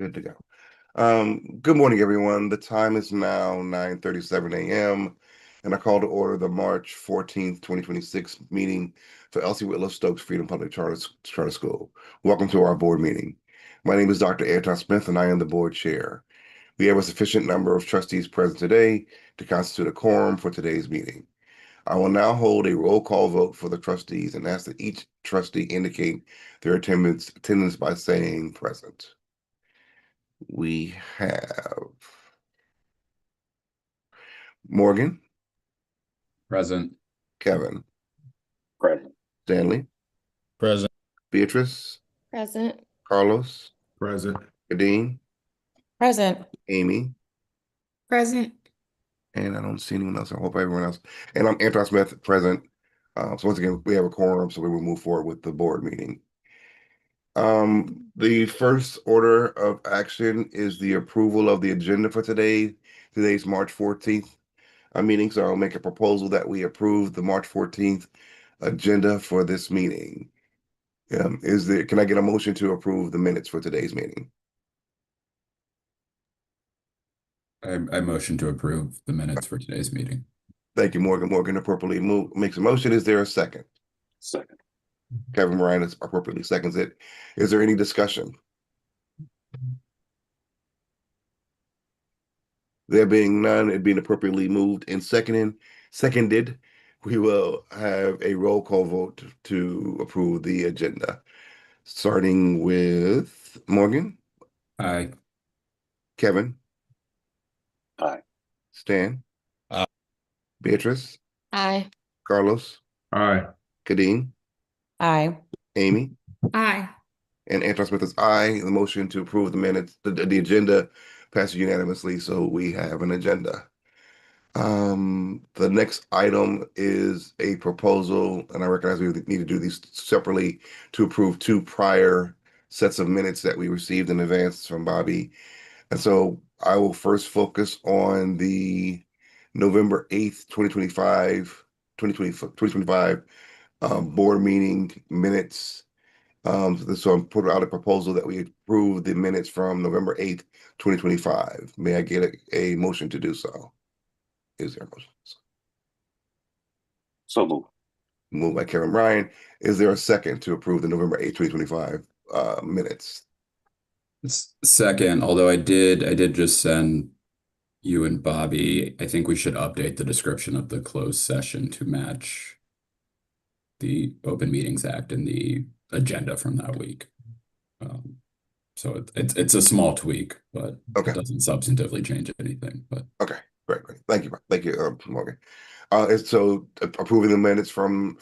Good to go. Good morning, everyone. The time is now 9:37 a.m., and I call to order the March 14th, 2026 meeting for Elsie Whitlow Stokes Freedom Public Charter School. Welcome to our board meeting. My name is Dr. Anton Smith, and I am the board chair. We have a sufficient number of trustees present today to constitute a quorum for today's meeting. I will now hold a roll call vote for the trustees and ask that each trustee indicate their attendance by saying present. We have Morgan, Present. Kevin, Present. Stanley, Present. Beatrice, Present. Carlos, Present. Kadeen, Present. Amy, Present. and I don't see anyone else. I hope everyone else. And I'm Anton Smith, present. So once again, we have a quorum, so we will move forward with the board meeting. The first order of action is the approval of the agenda for today's March 14th meeting. So I'll make a proposal that we approve the March 14th agenda for this meeting. Can I get a motion to approve the minutes for today's meeting? I motion to approve the minutes for today's meeting. Thank you, Morgan. Morgan appropriately makes a motion. Is there a second? Second. Kevin Moran appropriately seconds it. Is there any discussion? There being none, it being appropriately moved and seconded, we will have a roll call vote to approve the agenda. Starting with Morgan, Aye. Kevin, Aye. Stan, Aye. Beatrice, Aye. Carlos, Aye. Kadeen, Aye. Amy, Aye. and Anton Smith is aye. The motion to approve the minutes, the agenda passes unanimously, so we have an agenda. The next item is a proposal, and I recognize we need to do these separately to approve two prior sets of minutes that we received in advance from Bobby. And so I will first focus on the November 8th, 2025 board meeting minutes. So I'm putting out a proposal that we approve the minutes from November 8th, 2025. May I get a motion to do so? Is there a motion? So move. Moved by Kevin Ryan. Is there a second to approve the November 8th, 2025 minutes? Second, although I did just send you and Bobby, I think we should update the description of the closed session to match the Open Meetings Act and the agenda from that week. So it's a small tweak, but Okay. it doesn't substantively change anything. But Okay, great. Thank you, Morgan. So approving the minutes from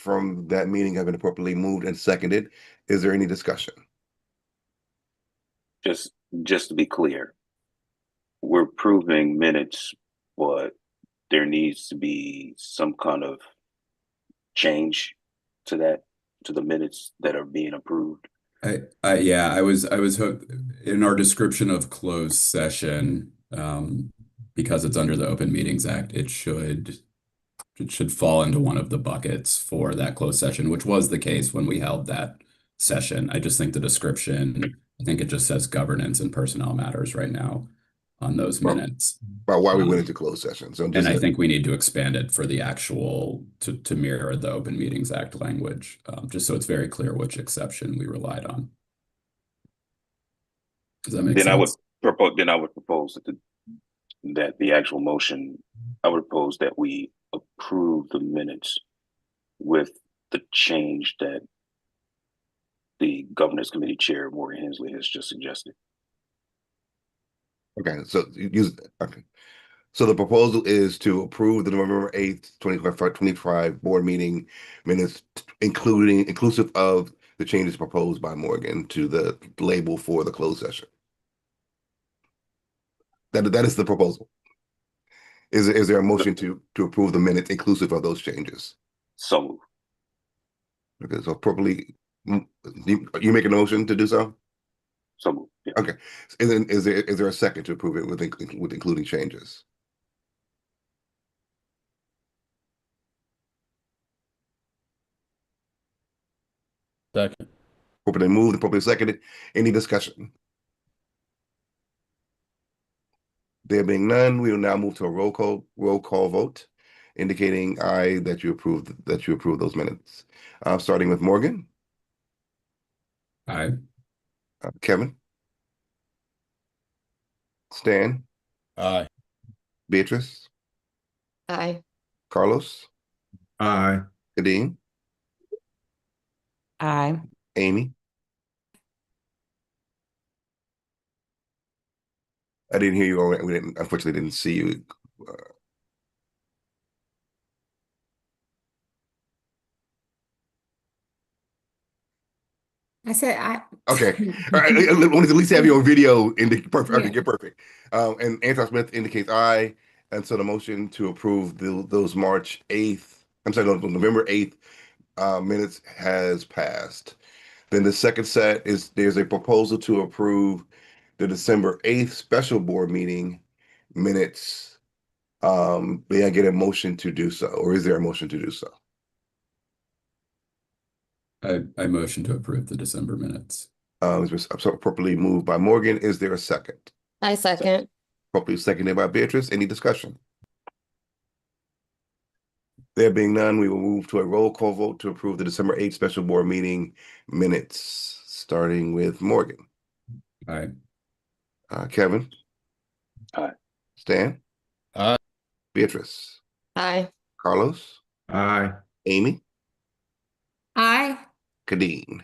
that meeting have been appropriately moved and seconded. Is there any discussion? Just to be clear, we're approving minutes, but there needs to be some kind of change to the minutes that are being approved. Yeah, I was hooked in our description of closed session, because it's under the Open Meetings Act, it should fall into one of the buckets for that closed session, which was the case when we held that session. I just think the description, I think it just says governance and personnel matters right now on those minutes. About why we went into closed session. So And I think we need to expand it for the actual to mirror the Open Meetings Act language, just so it's very clear which exception we relied on. Does that make Then sense? I would propose that the actual motion, I would propose that we approve the minutes with the change that the governance committee chair, Morgan Hensley, has just suggested. Okay, okay. So the proposal is to approve the November 8th, 2025 board meeting minutes, inclusive of the changes proposed by Morgan to the label for the closed session. That is the proposal. Is there a motion to approve the minutes inclusive of those changes? So move. Okay, so properly, you make a motion to do so? So move. Yeah. Okay. And then is there a second to approve it with including changes? Second. Properly moved and properly seconded. Any discussion? There being none, we will now move to a roll call vote, indicating aye that you approve those minutes. Starting with Morgan, Aye. Kevin, Stan, Aye. Beatrice, Aye. Carlos, Aye. Kadeem, Aye. Amy. I didn't hear you. We unfortunately didn't see you. Uh, I said I. Okay. All right. I wanted to at least have you on video. Perfect. Okay, Yeah. get perfect. And Anton Smith indicates aye. And so the motion to approve those March 8th, I'm sorry, no, November 8th minutes has passed. Then the second set is there's a proposal to approve the December 8th special board meeting minutes. May I get a motion to do so, or is there a motion to do so? I motion to approve the December minutes. It's been appropriately moved by Morgan. Is there a second? I second. Appropriately seconded by Beatrice. Any discussion? There being none, we will move to a roll call vote to approve the December 8th special board meeting minutes, starting with Morgan. Aye. Kevin. Aye. Stan. Aye. Beatrice. Aye. Carlos. Aye. Amy. I. Kadeen.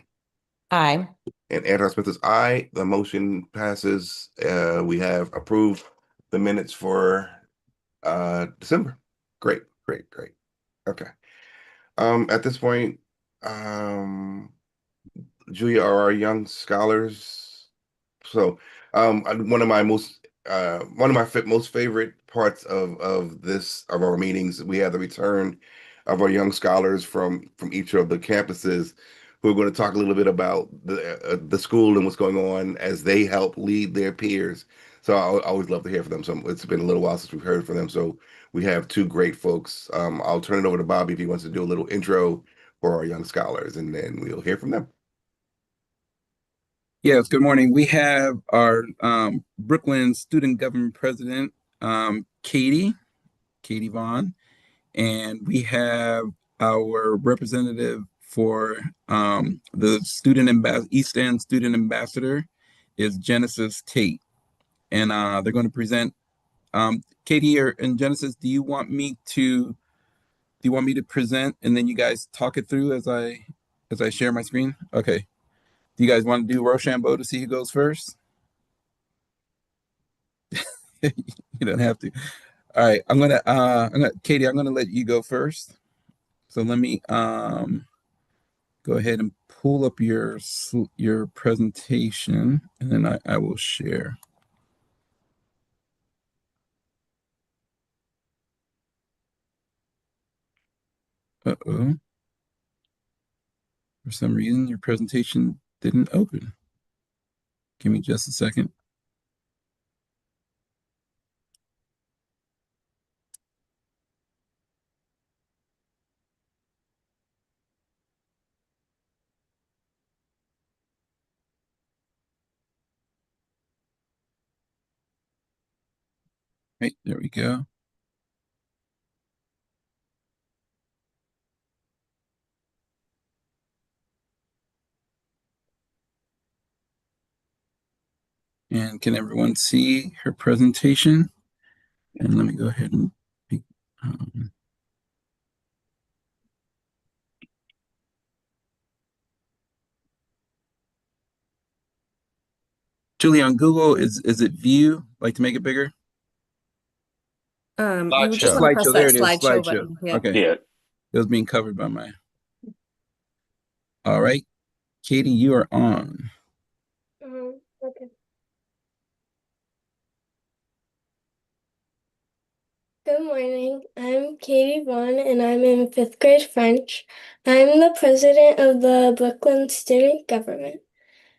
Aye. And Anton Smith is aye. The motion passes. We have approved the minutes for December. Great. Okay. At this point, Julia, are our young scholars. So, one of my most favorite parts of our meetings, we have the return of our young scholars from each of the campuses, who are going to talk a little bit about the school and what's going on as they help lead their peers. So I always love to hear from them. So it's been a little while since we've heard from them. So we have two great folks. I'll turn it over to Bobby if he wants to do a little intro for our young scholars, and then we'll hear from them. Yes, good morning. We have our Brooklyn Student Government President, Katie Vaughn, and we have our representative for the East End Student Ambassador is Genesis Tate. And they're going to present. Katie and Genesis, do you want me to present and then you guys talk it through as I share my screen? Okay. Do you guys want to do Rochambeau to see who goes first? You don't have to. All right, Katie, I'm gonna let you go first. So let me go ahead and pull up your presentation, and then I will share. Uh-oh. For some reason, your presentation didn't open. Give me just a second. Right, there we go. And can everyone see her presentation? And let me go ahead and Julie, on Google, is it view? Like to make it bigger? You would just Slideshow. want to press Slideshow. There that it is. slideshow Slideshow. button. Yeah. Okay. Yeah. It was being covered by my. All right, Katie, you are on. Okay. Good morning. I'm Katie Vaughn, and I'm in fifth grade French. I'm the president of the Brooklyn Student Government.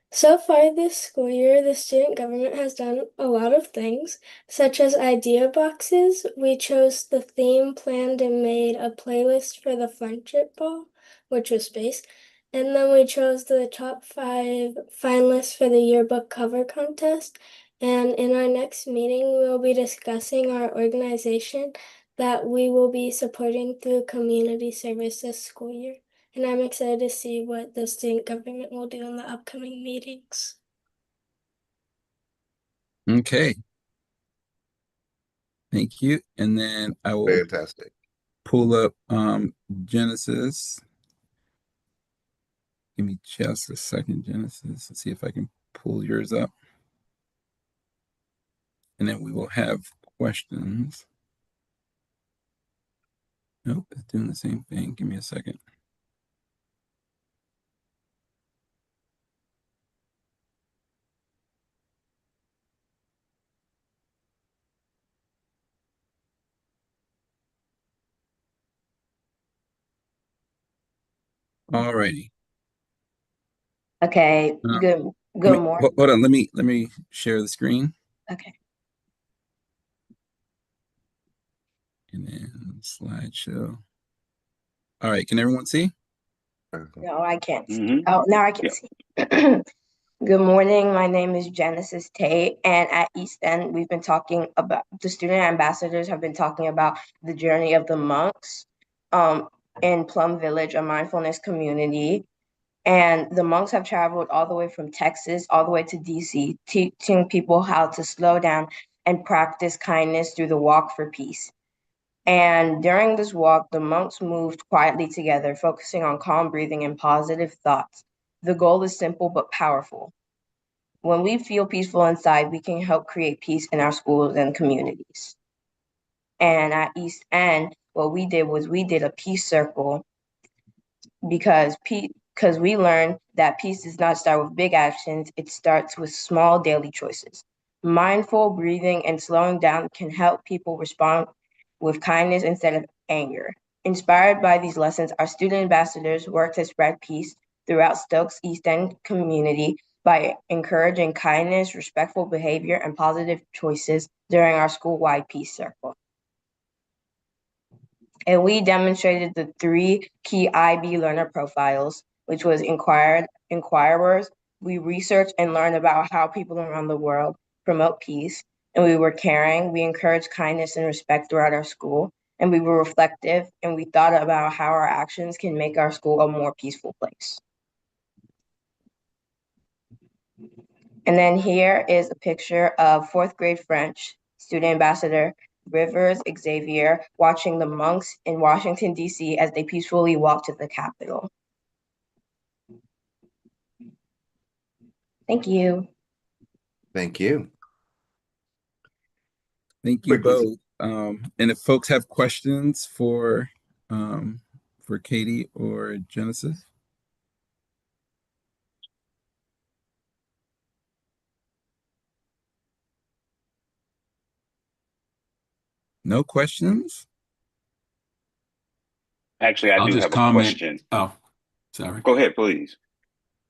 So far this school year, the student government has done a lot of things, such as idea boxes. We chose the theme, planned, and made a playlist for the Friendship Ball, which was space. And then we chose the top 5 finalists for the yearbook cover contest. And in our next meeting, we will be discussing our organization that we will be supporting through community service this school year. And I'm excited to see what the student government will do in the upcoming meetings. Okay. Thank you. And then I will Fantastic. pull up Genesis. Give me just a second, Genesis. Let's see if I can pull yours up. And then we will have questions. Nope, it's doing the same thing. Give me a second. All righty. Okay, good morning. Hold on, let me share the screen. Okay. And then slideshow. All right, can everyone see? No, I can't see. Mhm. Oh, now I can Yep. see. Good morning. My name is Genesis Tate, and at East End, we've been talking about the student ambassadors have been talking about the journey of the monks in Plum Village, a mindfulness community. And the monks have traveled all the way from Texas all the way to DC, teaching people how to slow down and practice kindness through the walk for peace. And during this walk, the monks moved quietly together, focusing on calm breathing and positive thoughts. The goal is simple but powerful. When we feel peaceful inside, we can help create peace in our schools and communities. And at East End, what we did was we did a peace circle because we learned that peace does not start with big actions, it starts with small daily choices. Mindful breathing and slowing down can help people respond with kindness instead of anger. Inspired by these lessons, our student ambassadors work to spread peace throughout Stokes East End community by encouraging kindness, respectful behavior, and positive choices during our school-wide peace circle. And we demonstrated the 3 key IB learner profiles, which was inquirers. We researched and learned about how people around the world promote peace. And we were caring. We encouraged kindness and respect throughout our school. And we were reflective, and we thought about how our actions can make our school a more peaceful place. And then here is a picture of 4th grade French student ambassador Rivers Xavier watching the monks in Washington, D.C. as they peacefully walk to the Capitol. Thank you. Thank you. Thank you Quickly, both. And if folks have questions for Katie or Genesis. No questions? Actually, I I'll do just have a comment. question. Oh, sorry. Go ahead, please.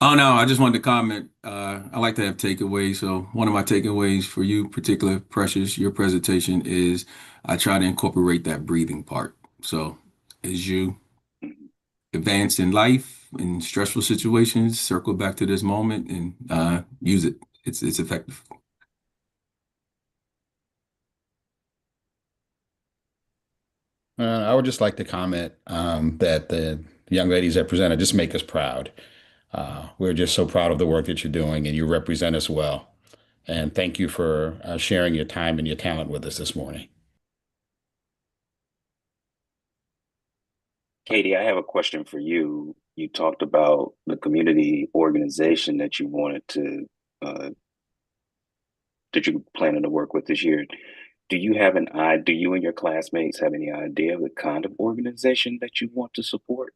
Oh no, I just wanted to comment. I like to have takeaways. So one of my takeaways for you, particular Precious, your presentation is I try to incorporate that breathing part. So as you Mhm. advance in life in stressful situations, circle back to this moment and use it. It's effective. I would just like to comment that the young ladies that presented just make us proud. We're just so proud of the work that you're doing, and you represent us well. And thank you for sharing your time and your talent with us this morning. Katie, I have a question for you. You talked about the community organization that you wanted to that you're planning to work with this year. Do you and your classmates have any idea of the kind of organization that you want to support?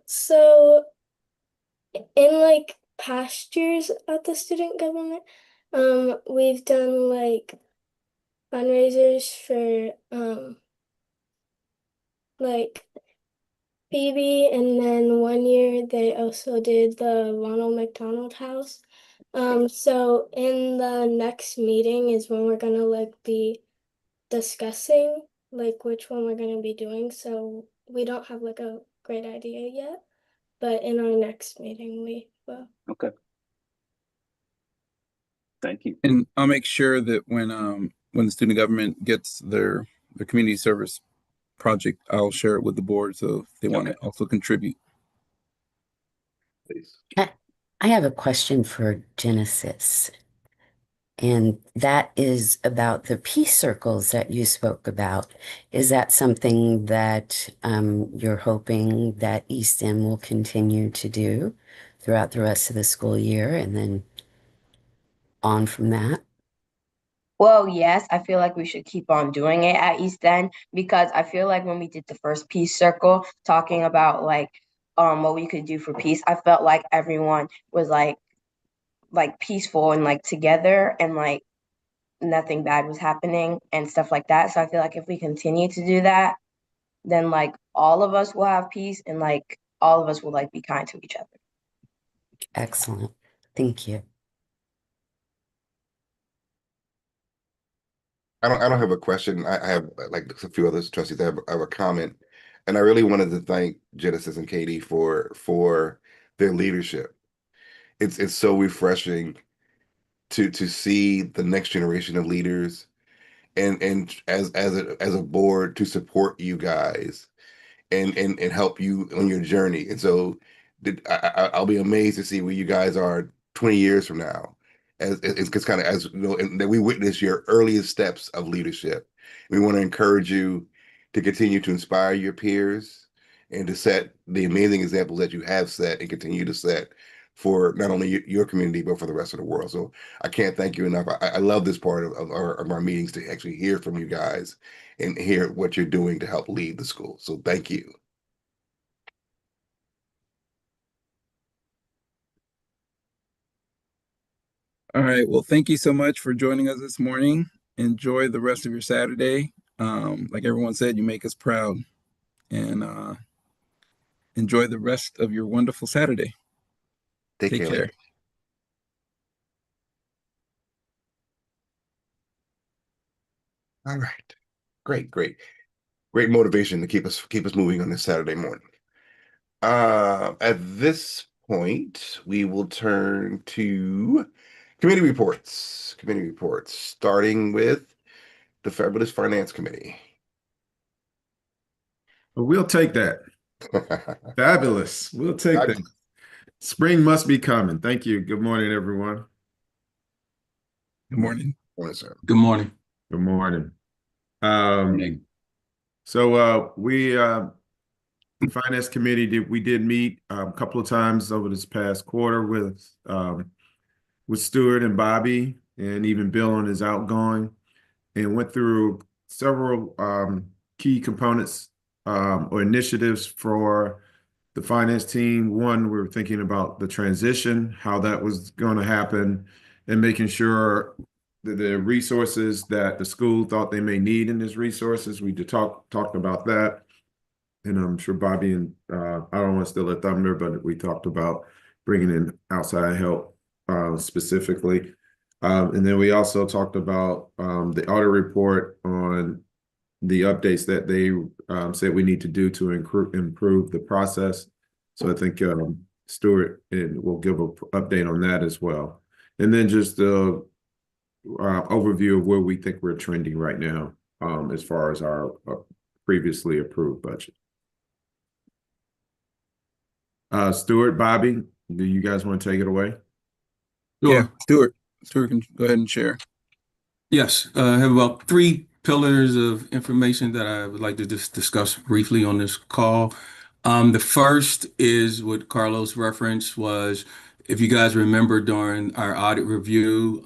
So in like past years at the student government, we've done like fundraisers for like Phoebe, and then one year they also did the Ronald McDonald House. So in the next meeting is when we're gonna like be discussing like which one we're gonna be doing. So we don't have like a great idea yet, but in our next meeting we will. Okay. Thank you. And I'll make sure that when the student government gets their community service project, I'll share it with the board so if they want to also contribute. Please. I have a question for Genesis, and that is about the peace circles that you spoke about. Is that something that you're hoping that East End will continue to do throughout the rest of the school year and then on from that? Well, yes, I feel like we should keep on doing it at East End because I feel like when we did the first peace circle, talking about like what we could do for peace, I felt like everyone was like peaceful and like together and like nothing bad was happening and stuff like that. So I feel like if we continue to do that, then like all of us will have peace and like all of us will like be kind to each other. Excellent. Thank you. I don't have a question. I have like a few other trustees. I have a comment, and I really wanted to thank Genesis and Katie for their leadership. It's so refreshing to see the next generation of leaders and as a board to support you guys and help you on your journey. And so I'll be amazed to see where you guys are 20 years from now. As it's kind of as you know, and that we witness your earliest steps of leadership. We want to encourage you to continue to inspire your peers and to set the amazing examples that you have set and continue to set for not only your community but for the rest of the world. So I can't thank you enough. I love this part of our meetings to actually hear from you guys and hear what you're doing to help lead the school. So thank you. All right. Well, thank you so much for joining us this morning. Enjoy the rest of your Saturday. Like everyone said, you make us proud. And enjoy the rest of your wonderful Saturday. Take Take care. care. All right. Great motivation to keep us moving on this Saturday morning. At this point, we will turn to committee reports. Committee reports, starting with the Fabulous Finance Committee. But we'll take that. Fabulous. We'll take that. Spring must be coming. Thank you. Good morning, everyone. Good morning. Morning, sir. Good morning. Good morning. Morning. So we the Finance Committee we did meet a couple of times over this past quarter with Stuart and Bobby and even Bill on his outgoing, and went through several key components or initiatives for the finance team. One, we were thinking about the transition, how that was going to happen, and making sure that the resources that the school thought they may need in this resources. We talked about that. And I'm sure Bobby and I don't want to steal a thunder, but we talked about bringing in outside help specifically. And then we also talked about the audit report on the updates that they said we need to do to improve the process. So I think Stuart will give an update on that as well. And then just the overview of where we think we're trending right now as far as our previously approved budget. Stuart, Bobby, do you guys want to take it away? Sure. Yeah, Stuart can go ahead and share. Yes, I have about three pillars of information that I would like to just discuss briefly on this call. The first is what Carlos referenced was, if you guys remember during our audit review,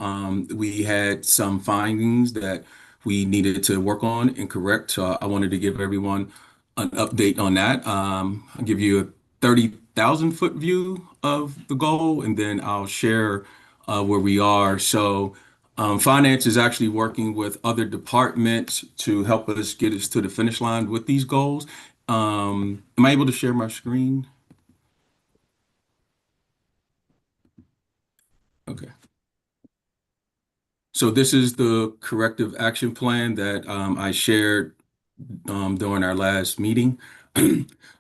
we had some findings that we needed to work on and correct. So I wanted to give everyone an update on that. I'll give you a 30,000 foot view of the goal, and then I'll share where we are. So finance is actually working with other departments to help us get us to the finish line with these goals. Am I able to share my screen? Okay. So this is the corrective action plan that I shared during our last meeting.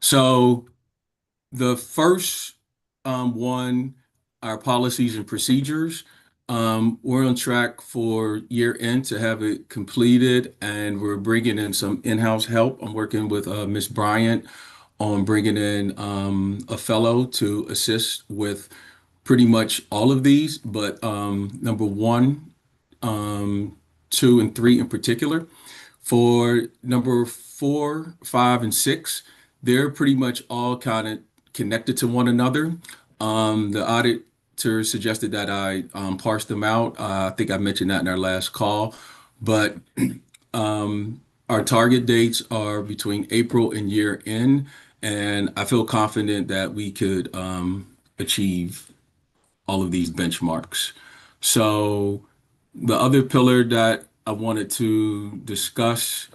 So the first one, our policies and procedures, we're on track for year end to have it completed, and we're bringing in some in-house help. I'm working with Miss Bryant on bringing in a fellow to assist with pretty much all of these, but number one, two, and three in particular. For number four, five, and six, they're pretty much all kind of connected to one another. The auditor suggested that I parse them out. I think I mentioned that in our last call, but our target dates are between April and year end, and I feel confident that we could achieve all of these benchmarks. So the other pillar that I wanted to discuss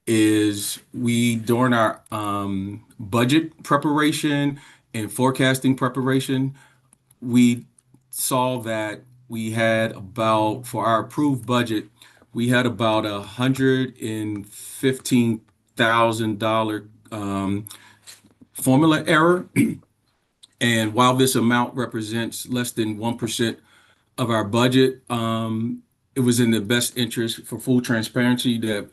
is we, during our budget preparation and forecasting preparation, we saw that we had about, for our approved budget, we had about $115,000 formula error. And while this amount represents less than 1% of our budget, it was in the best interest for full transparency that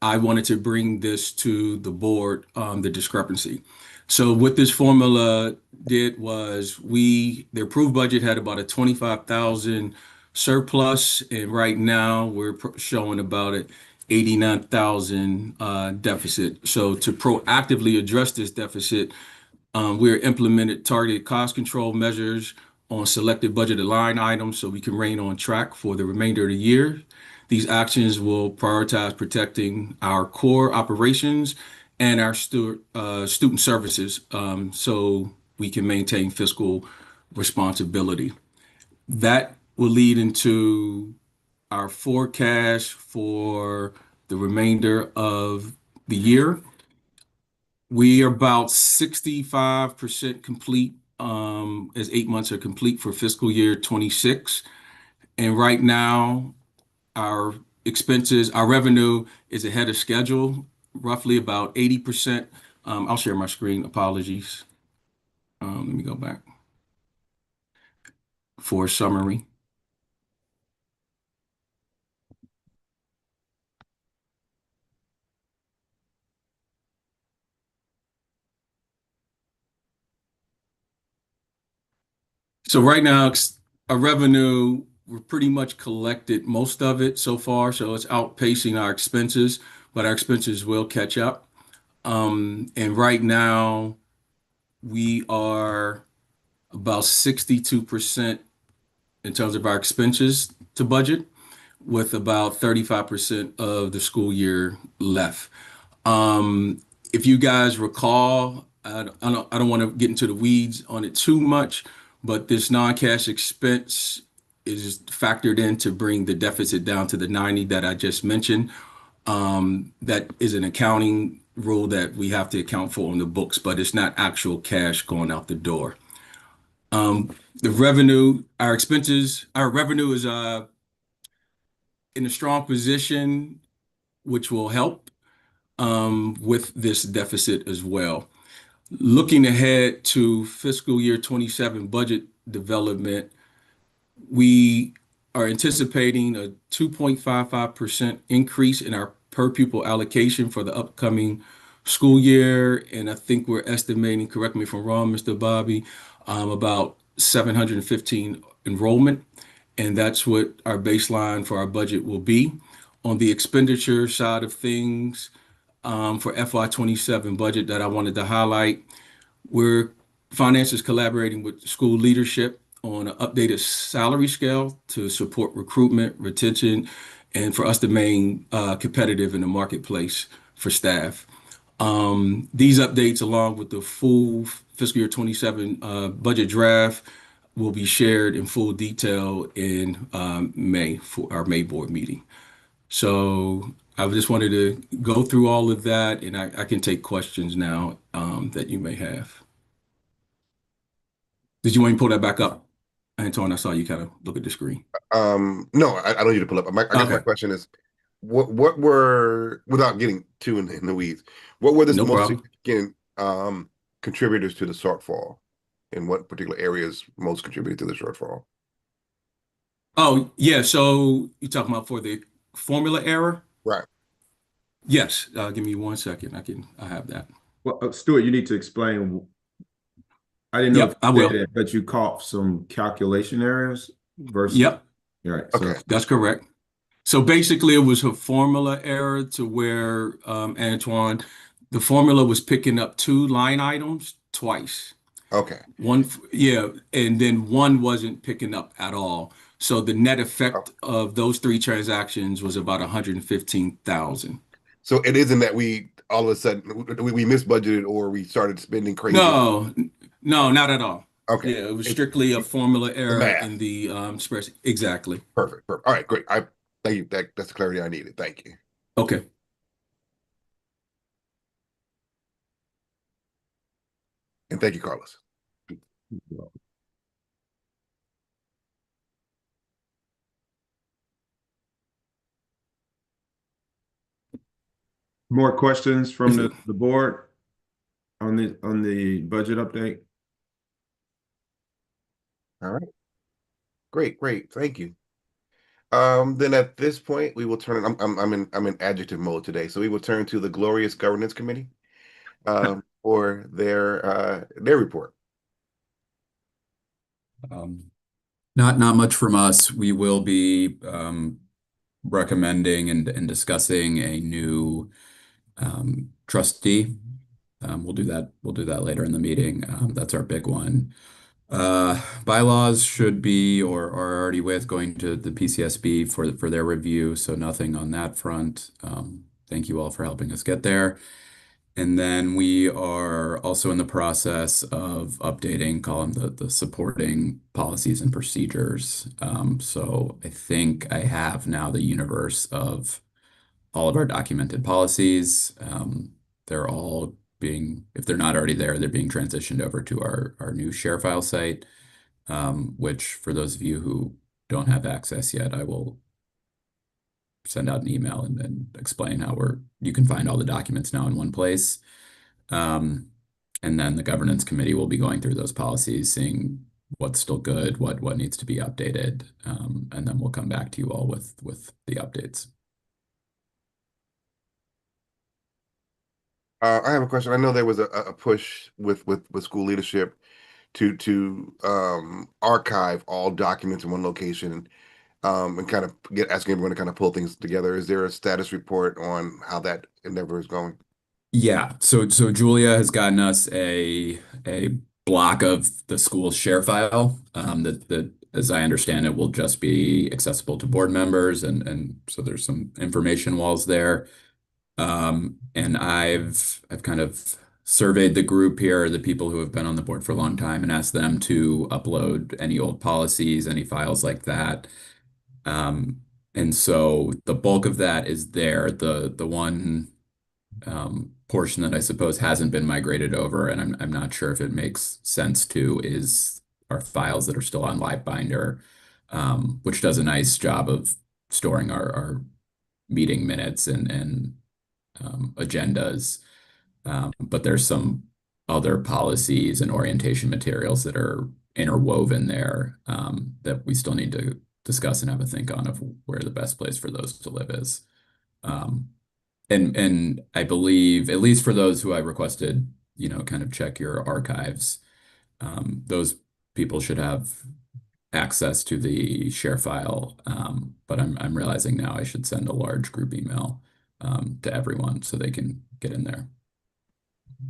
I wanted to bring this to the board, the discrepancy. So what this formula did was the approved budget had about a 25,000 surplus, and right now we're showing about an 89,000 deficit. So to proactively address this deficit, we're implemented targeted cost control measures on selected budgeted line items so we can remain on track for the remainder of the year. These actions will prioritize protecting our core operations and our student services, so we can maintain fiscal responsibility. That will lead into our forecast for the remainder of the year. We are about 65% complete, as 8 months are complete for fiscal year 26. And right now, our our revenue is ahead of schedule, roughly about 80%. I'll share my screen. Apologies. Let me go back for a summary. So right now, our revenue, we're pretty much collected most of it so far, so it's outpacing our expenses, but our expenses will catch up. And right now, we are about 62% in terms of our expenses to budget, with about 35% of the school year left. If you guys recall, I don't want to get into the weeds on it too much, but this non-cash expense is factored in to bring the deficit down to the 90 that I just mentioned. That is an accounting rule that we have to account for on the books, but it's not actual cash going out the door. The revenue, our expenses, our revenue is in a strong position, which will help with this deficit as well. Looking ahead to fiscal year 27 budget development, we are anticipating a 2.55% increase in our per pupil allocation for the upcoming school year. And I think we're estimating, correct me if I'm wrong, Mr. Bobby, about 715 enrollment. And that's what our baseline for our budget will be. On the expenditure side of things, for FY27 budget that I wanted to highlight, we're finance is collaborating with school leadership on an updated salary scale to support recruitment, retention, and for us to remain competitive in the marketplace for staff. These updates, along with the full fiscal year 27 budget draft, will be shared in full detail in May for our May board meeting. So I just wanted to go through all of that, and I can take questions now that you may have. Did you want me to pull that back up, Antoine? I saw you kind of look at the screen. No, I don't need to pull up. I guess my question is, what were, without getting too in the weeds, what were the No most problem. significant contributors to the shortfall, and what particular areas most contributed to the shortfall. Oh, yeah. So you're talking about for the formula error? Right. Yes. Give me 1 second. I have that. Well, Stuart, you need to explain. I didn't know if Yep, I you said will. it, but you caught some calculation errors versus. Yep, All right. Okay. So that's correct. So basically, it was a formula error to where, Antoine, the formula was picking up two line items twice. Okay. Yeah, and then one wasn't picking up at all. So the net Oh, effect of those three transactions was about 115,000. so it isn't that we all of a sudden we misbudgeted or we started spending crazy. No, no, not at all. Okay. Yeah, it was It's strictly a formula the error math. in the spreadsheet. Exactly. Perfect. Perfect. All right, great. I thank you. That's the clarity I needed. Thank you. Okay. And thank you, Carlos. more questions from Is the, it- the board on the budget update? All right. Great, great. Thank you. Then at this point, we will turn. I'm in adjective mode today, so we will turn to the glorious governance committee for their report. Not much from us. We will be recommending and discussing a new trustee. We'll do that. We'll do that later in the meeting. That's our big one. Bylaws should be or are already with going to the PCSB for their review, so nothing on that front. Thank you all for helping us get there. And then we are also in the process of updating, call them the supporting policies and procedures. So I think I have now the universe of all of our documented policies. They're all being, if they're not already there, they're being transitioned over to our new share file site, which for those of you who don't have access yet, I will send out an email and explain how you can find all the documents now in one place. And then the governance committee will be going through those policies, seeing what's still good, what needs to be updated, and then we'll come back to you all with the updates. I have a question. I know there was a push with school leadership to archive all documents in one location, and kind of asking everyone to kind of pull things together. Is there a status report on how that endeavor is going? Yeah, so Julia has gotten us a block of the school's share file, that as I understand it will just be accessible to board members, and so there's some information walls there. And I've kind of surveyed the group here, the people who have been on the board for a long time, and asked them to upload any old policies, any files like that. And so the bulk of that is there. The one portion that I suppose hasn't been migrated over, and I'm not sure if it makes sense to, is our files that are still on LiveBinder, which does a nice job of storing our meeting minutes and agendas. But there's some other policies and orientation materials that are interwoven there, that we still need to discuss and have a think on of where the best place for those to live is. And I believe, at least for those who I requested, kind of check your archives, those people should have access to the share file. But I'm realizing now I should send a large group email to everyone so they can get in there.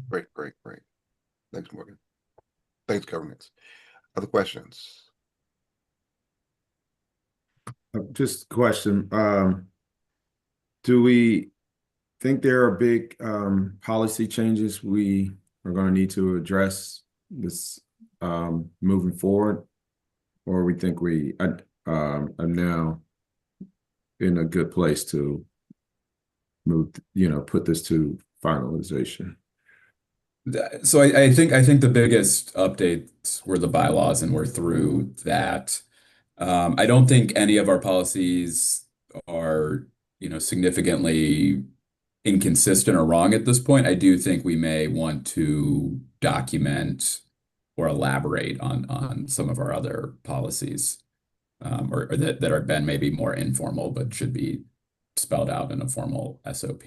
Great, great, great. Thanks, Morgan. Thanks, governance. Other questions? Just a question. Do we think there are big policy changes we are going to need to address this moving forward, or we think we are now in a good place to move, put this to finalization? So I think the biggest updates were the bylaws, and we're through that. I don't think any of our policies are, significantly inconsistent or wrong at this point. I do think we may want to document or elaborate on some of our other policies, or that are been maybe more informal, but should be spelled out in a formal SOP.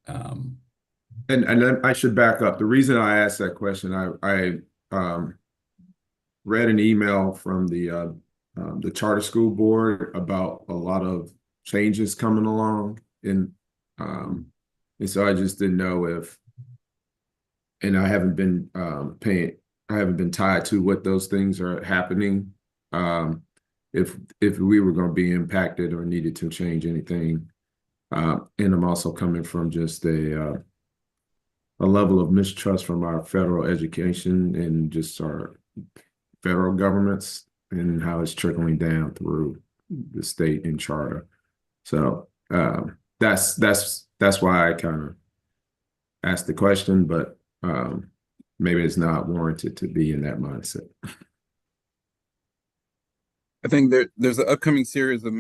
And then I should back up. The reason I asked that question, I read an email from the charter school board about a lot of changes coming along, and so I just didn't know if, and I haven't been I haven't been tied to what those things are happening. If we were going to be impacted or needed to change anything, and I'm also coming from just a level of mistrust from our federal education and just our federal governments and how it's trickling down through the state and charter. So that's why I kind of asked the question, but maybe it's not warranted to be in that mindset. I think there's an upcoming series of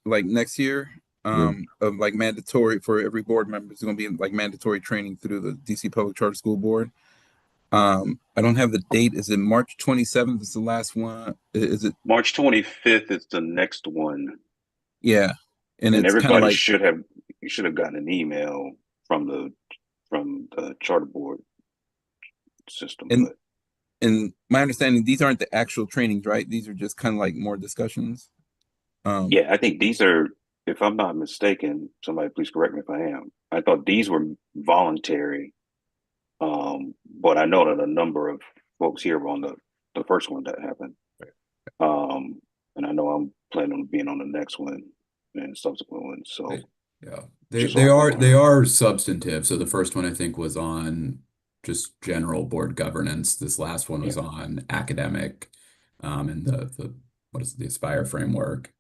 like next year, Yeah. of like mandatory for every board member. It's going to be like mandatory training through the DC Public Charter School Board. I don't have the date. Is it March 27th? Is the last one? Is it March 25th is the next one. Yeah, and And it's kind of everybody like should have gotten an email from the charter board system. and But and my understanding, these aren't the actual trainings, right? These are just kind of like more discussions. yeah, I think these are, if I'm not mistaken, somebody please correct me if I am. I thought these were voluntary. But I know that a number of folks here were on the first one that happened. And I know I'm planning on being on the next one and subsequent ones. So Yeah, just they so I are can they learn. are substantive. So the first one I think was on just general board governance. This last one was Yeah. on academic, and the what is it, the Aspire framework.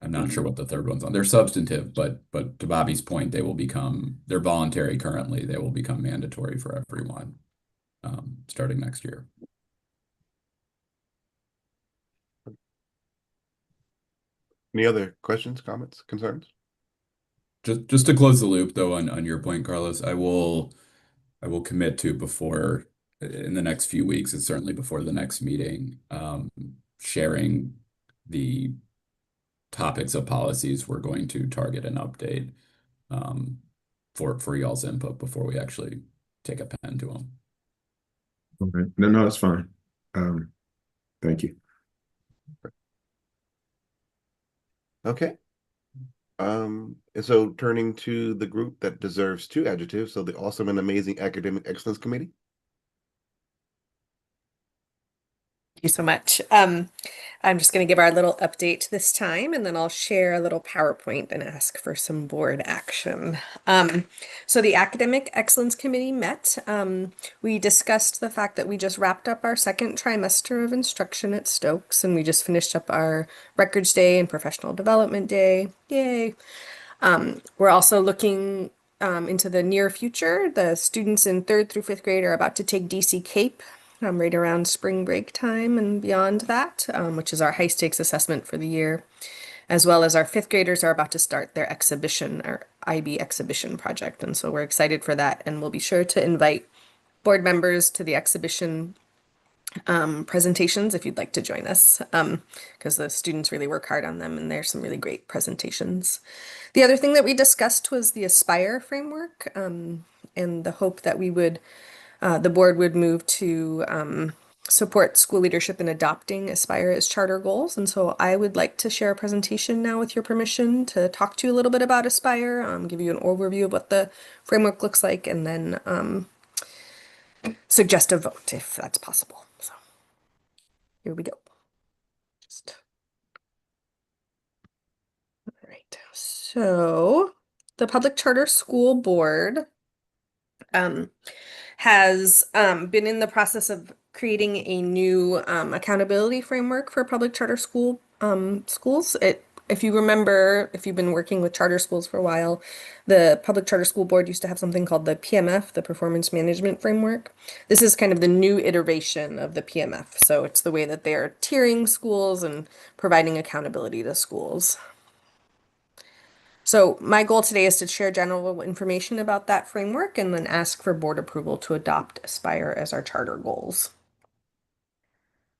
I'm not sure what the third one's on. They're substantive, but to Bobby's point, they're voluntary currently. They will become mandatory for everyone, starting next year. Any other questions, comments, concerns? Just to close the loop though on your point, Carlos, I will commit to before in the next few weeks, and certainly before the next meeting, sharing the topics of policies we're going to target and update, for y'all's input before we actually take a pen to them. Okay. No, that's fine. Thank you. Okay. And so turning to the group that deserves two adjectives, so the awesome and amazing Academic Excellence Committee. Thank you so much. I'm just going to give our little update this time, and then I'll share a little PowerPoint and ask for some board action. So the Academic Excellence Committee met. We discussed the fact that we just wrapped up our second trimester of instruction at Stokes, and we just finished up our Records Day and Professional Development Day. Yay! We're also looking into the near future. The students in 3rd through 5th grade are about to take DC CAPE right around spring break time and beyond that, which is our high stakes assessment for the year, as well as our 5th graders are about to start their exhibition, our IB exhibition project. And so we're excited for that. And we'll be sure to invite board members to the exhibition presentations if you'd like to join us, because the students really work hard on them and there's some really great presentations. The other thing that we discussed was the Aspire framework, and the hope that the board would move to support school leadership in adopting Aspire as charter goals. And so I would like to share a presentation now with your permission to talk to you a little bit about Aspire, give you an overview of what the framework looks like, and then suggest a vote if that's possible. So here we go. All right. So the Public Charter School Board has been in the process of creating a new accountability framework for public charter schools. If you remember, if you've been working with charter schools for a while, the Public Charter School Board used to have something called the PMF, the Performance Management Framework. This is kind of the new iteration of the PMF. So it's the way that they are tiering schools and providing accountability to schools. So my goal today is to share general information about that framework and then ask for board approval to adopt Aspire as our charter goals.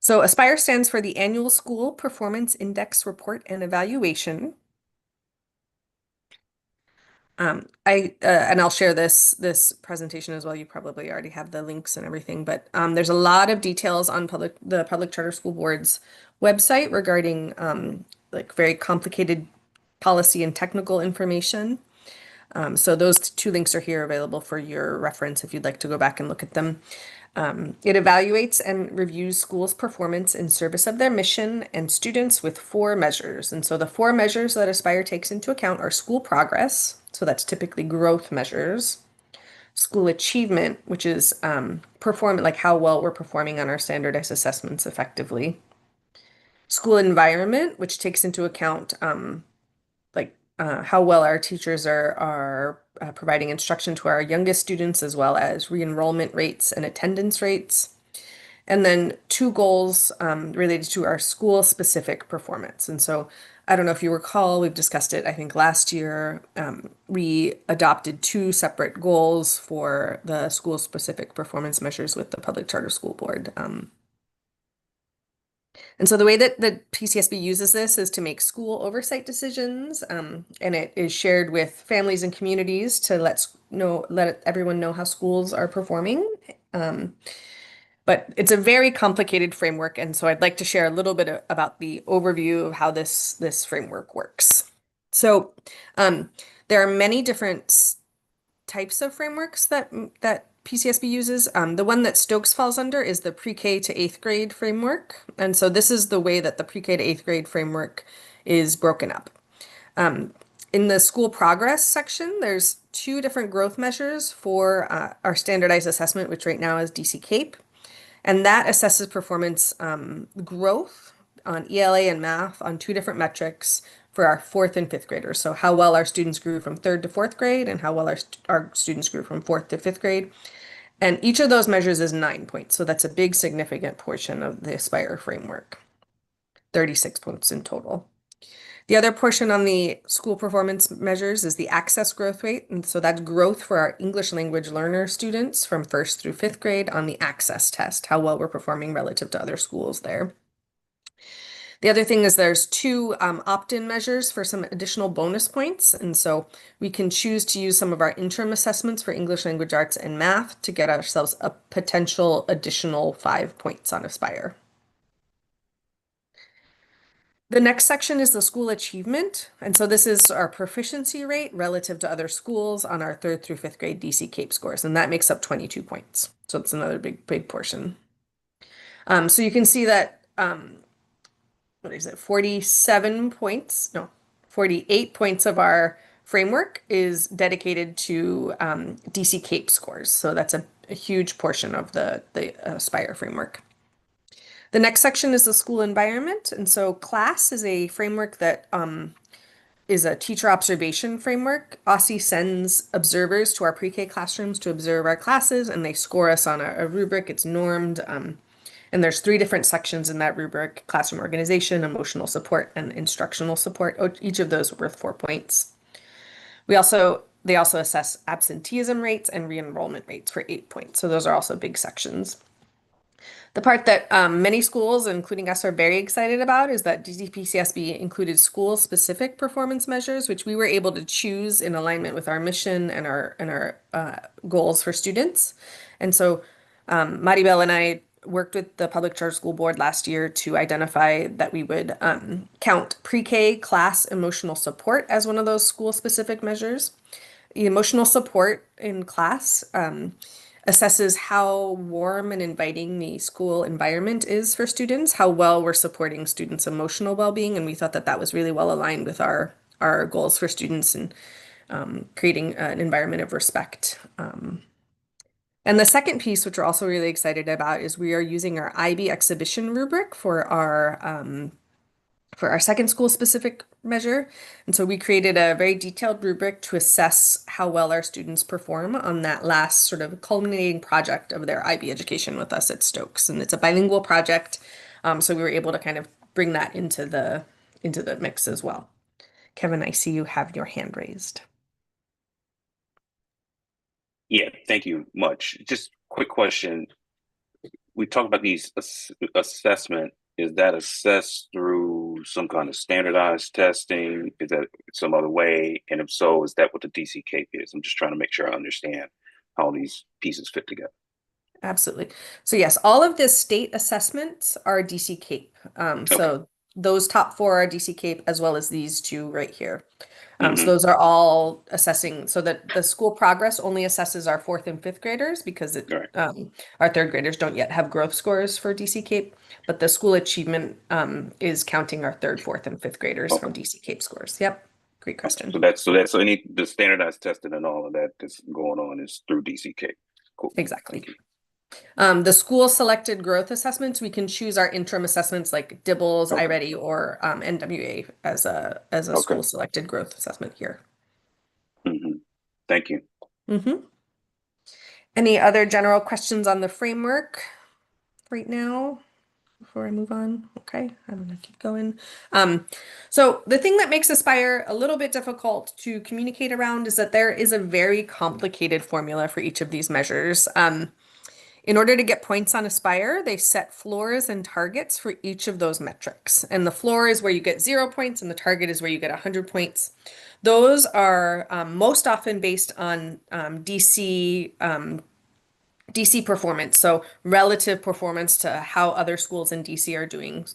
So Aspire stands for the Annual School Performance Index Report and Evaluation. And I'll share this presentation as well. You probably already have the links and everything, but there's a lot of details on the Public Charter School Board's website regarding like very complicated policy and technical information. So those two links are here available for your reference if you'd like to go back and look at them. It evaluates and reviews schools' performance in service of their mission and students with 4 measures. And so the 4 measures that Aspire takes into account are school progress, so that's typically growth measures, school achievement, which is like how well we're performing on our standardized assessments effectively, school environment, which takes into account how well our teachers are providing instruction to our youngest students, as well as re-enrollment rates and attendance rates. And then 2 goals related to our school-specific performance. And so I don't know if you recall, we've discussed it, I think last year, we adopted 2 separate goals for the school-specific performance measures with the Public Charter School Board. And so the way that the PCSB uses this is to make school oversight decisions, and it is shared with families and communities to let everyone know how schools are performing. But it's a very complicated framework, and so I'd like to share a little bit about the overview of how this framework works. So there are many different types of frameworks that PCSB uses. The one that Stokes falls under is the pre-K to 8th grade framework. And so this is the way that the pre-K to 8th grade framework is broken up. In the school progress section, there's 2 different growth measures for our standardized assessment, which right now is DC CAPE. And that assesses performance growth on ELA and math on 2 different metrics for our 4th and 5th graders. So how well our students grew from 3rd to 4th grade and how well our students grew from 4th to 5th grade. And each of those measures is 9 points. So that's a big significant portion of the Aspire framework, 36 points in total. The other portion on the school performance measures is the access growth rate. And so that's growth for our English language learner students from 1st through 5th grade on the access test, how well we're performing relative to other schools there. The other thing is there's 2 opt-in measures for some additional bonus points. And so we can choose to use some of our interim assessments for English language arts and math to get ourselves a potential additional 5 points on Aspire. The next section is the school achievement. And so this is our proficiency rate relative to other schools on our 3rd through 5th grade DC CAPE scores. And that makes up 22 points. So it's another big portion. So you can see that, 47 points, no, 48 points of our framework is dedicated to DC CAPE scores. So that's a huge portion of the Aspire framework. The next section is the school environment. And so CLASS is a framework that is a teacher observation framework. OSSI sends observers to our pre-K classrooms to observe our classes, and they score us on a rubric. It's normed. And there's 3 different sections in that rubric: classroom organization, emotional support, and instructional support. Each of those are worth 4 points. They also assess absenteeism rates and re-enrollment rates for 8 points. So those are also big sections. The part that many schools, including us, are very excited about is that DCPCSB included school-specific performance measures, which we were able to choose in alignment with our mission and our goals for students. And so Maribel and I worked with the Public Charter School Board last year to identify that we would count pre-K class emotional support as one of those school-specific measures. The emotional support in class assesses how warm and inviting the school environment is for students, how well we're supporting students' emotional well-being, and we thought that that was really well aligned with our goals for students and creating an environment of respect. And the second piece, which we're also really excited about, is we are using our IB exhibition rubric for our second school-specific measure. And so we created a very detailed rubric to assess how well our students perform on that last sort of culminating project of their IB education with us at Stokes. And it's a bilingual project, so we were able to kind of bring that into the mix as well. Kevin, I see you have your hand raised. Yeah, thank you much. Just quick question. We talked about these assessment. Is that assessed through some kind of standardized testing? Is that some other way? And if so, is that what the DC CAPE is? I'm just trying to make sure I understand how these pieces fit together. Absolutely. So yes, all of the state assessments are DC CAPE. So those top four are DC CAPE as well as these two right here. So those are all assessing, so that the school progress only assesses our fourth and fifth graders because our third graders don't yet have growth scores for DC CAPE, but the school achievement is counting our third, fourth, and fifth graders from DC CAPE scores. Yep. Great question. So the standardized testing and all of that that's going on is through DC CAPE. Cool. Exactly. The school selected growth assessments, we can choose our interim assessments like DIBELS, iReady, or NWA as a school selected growth assessment here. Thank you. Any other general questions on the framework right now before I move on? Okay, I'm gonna keep going. So the thing that makes Aspire a little bit difficult to communicate around is that there is a very complicated formula for each of these measures. In order to get points on Aspire, they set floors and targets for each of those metrics. And the floor is where you get 0 points, and the target is where you get 100 points. Those are most often based on DC performance. So relative performance to how other schools in DC are doing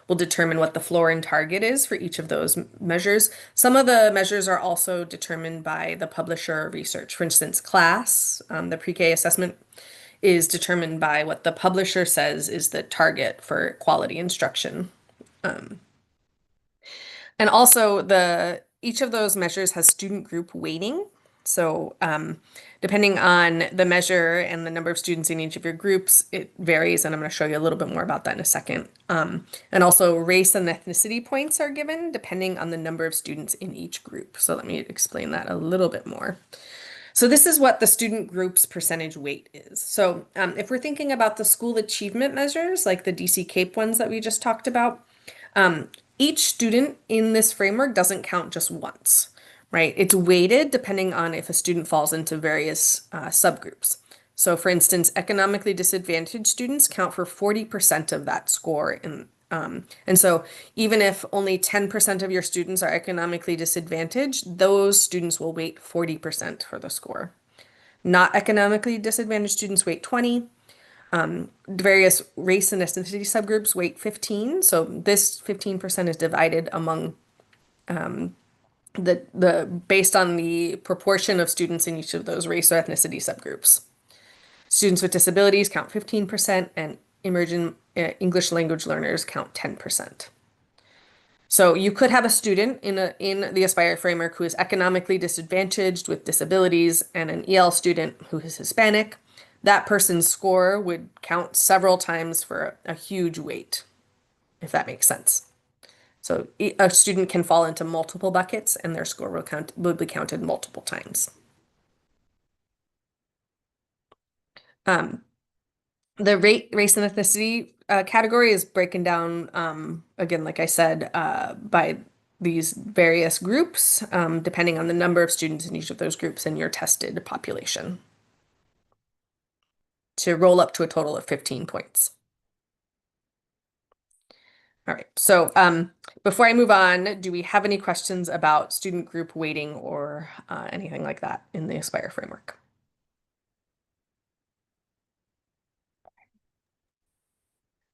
will determine what the floor and target is for each of those measures. Some of the measures are also determined by the publisher research. For instance, class, the pre-K assessment is determined by what the publisher says is the target for quality instruction. And also each of those measures has student group weighting. So depending on the measure and the number of students in each of your groups, it varies, and I'm going to show you a little bit more about that in a second. And also race and ethnicity points are given depending on the number of students in each group. So let me explain that a little bit more. So this is what the student group's percentage weight is. So if we're thinking about the school achievement measures, like the DC CAPE ones that we just talked about, each student in this framework doesn't count just once, right? It's weighted depending on if a student falls into various subgroups. So for instance, economically disadvantaged students count for 40% of that score and so even if only 10% of your students are economically disadvantaged, those students will weight 40% for the score. Not economically disadvantaged students weight 20. Various race and ethnicity subgroups weight 15. So this 15% is divided among based on the proportion of students in each of those race or ethnicity subgroups. Students with disabilities count 15%, and emerging English language learners count 10%. So you could have a student in the Aspire framework who is economically disadvantaged with disabilities and an EL student who is Hispanic. That person's score would count several times for a huge weight, if that makes sense. So a student can fall into multiple buckets and their score will be counted multiple times. The race and ethnicity category is broken down, again, like I said, by these various groups, depending on the number of students in each of those groups in your tested population, to roll up to a total of 15 points. All right, so before I move on, do we have any questions about student group weighting or anything like that in the Aspire framework?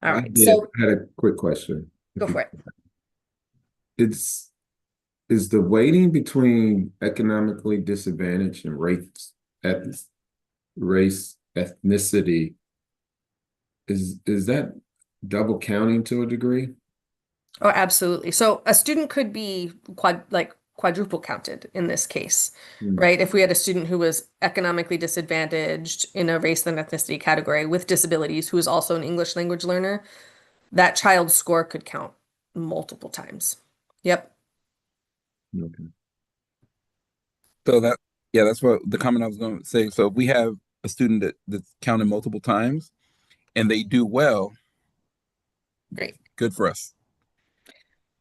All right, so I had a quick question. Go for it. Is the weighting between economically disadvantaged and race ethnicity, is that double counting to a degree? Oh, absolutely. So a student could be quadruple counted in this case, right? If we had a student who was economically disadvantaged in a race and ethnicity category with disabilities, who is also an English language learner, that child's score could count multiple times. Yep. Okay. So that's what the comment I was going to say. So if we have a student that's counted multiple times and they do well, great, good for us.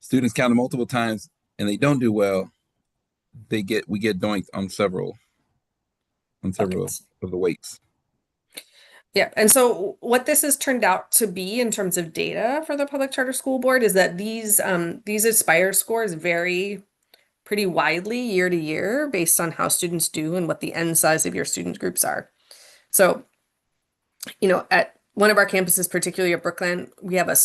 Students counted multiple times and they don't do well, we get doinked on several Buckets. of the weights. Yeah, and so what this has turned out to be in terms of data for the public charter school board is that these Aspire scores vary pretty widely year to year based on how students do and what the end size of your student groups are. So, at one of our campuses, particularly at Brookland, we have a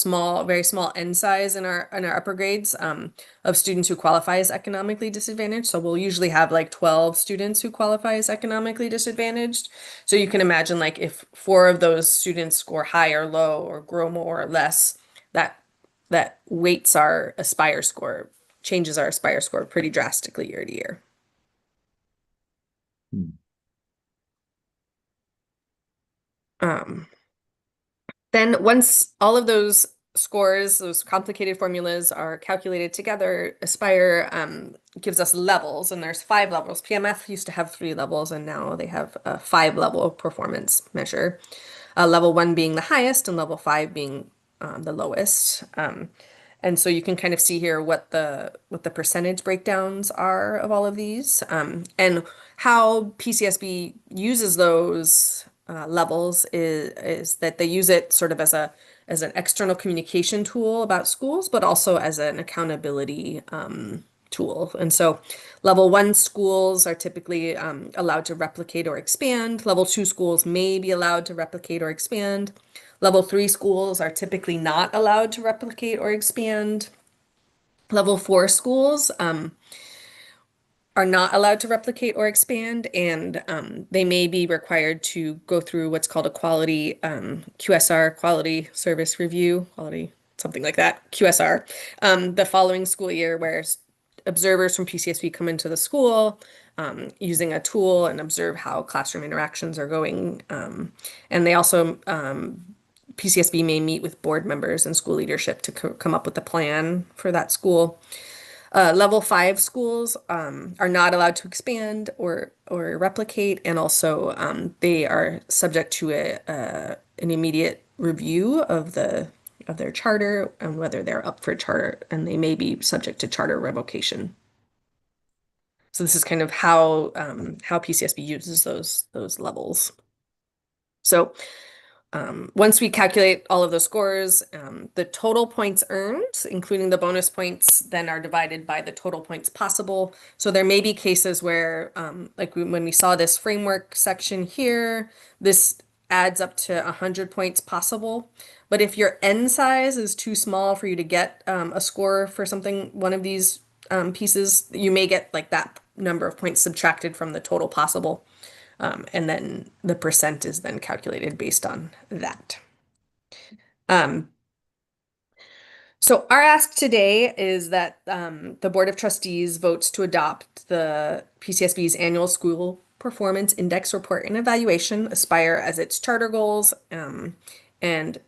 very small end size in our upper grades of students who qualify as economically disadvantaged. So we'll usually have like 12 students who qualify as economically disadvantaged. So you can imagine like if 4 of those students score high or low or grow more or less, that weights our Aspire score, changes our Aspire score pretty drastically year to year. Then once all of those scores, those complicated formulas are calculated together, Aspire gives us levels, and there's 5 levels. PMF used to have 3 levels, and now they have a 5-level performance measure. Level 1 being the highest, and level 5 being the lowest. And so you can kind of see here what the percentage breakdowns are of all of these, and how PCSB uses those levels is that they use it sort of as an external communication tool about schools, but also as an accountability tool. And so level 1 schools are typically allowed to replicate or expand. Level 2 schools may be allowed to replicate or expand. Level 3 schools are typically not allowed to replicate or expand. Level 4 schools are not allowed to replicate or expand, and they may be required to go through what's called a quality QSR, quality service review, quality something like that, QSR, the following school year, where observers from PCSB come into the school using a tool and observe how classroom interactions are going. And they also, PCSB may meet with board members and school leadership to come up with a plan for that school. Level 5 schools are not allowed to expand or replicate, and also they are subject to an immediate review of their charter and whether they're up for charter, and they may be subject to charter revocation. So this is kind of how PCSB uses those levels. So once we calculate all of those scores, the total points earned, including the bonus points, then are divided by the total points possible. So there may be cases where, like when we saw this framework section here, this adds up to 100 points possible. But if your n size is too small for you to get a score for one of these pieces, you may get like that number of points subtracted from the total possible. And then the percent is then calculated based on that. So our ask today is that the Board of Trustees votes to adopt the PCSB's annual school performance index report and evaluation, Aspire, as its charter goals and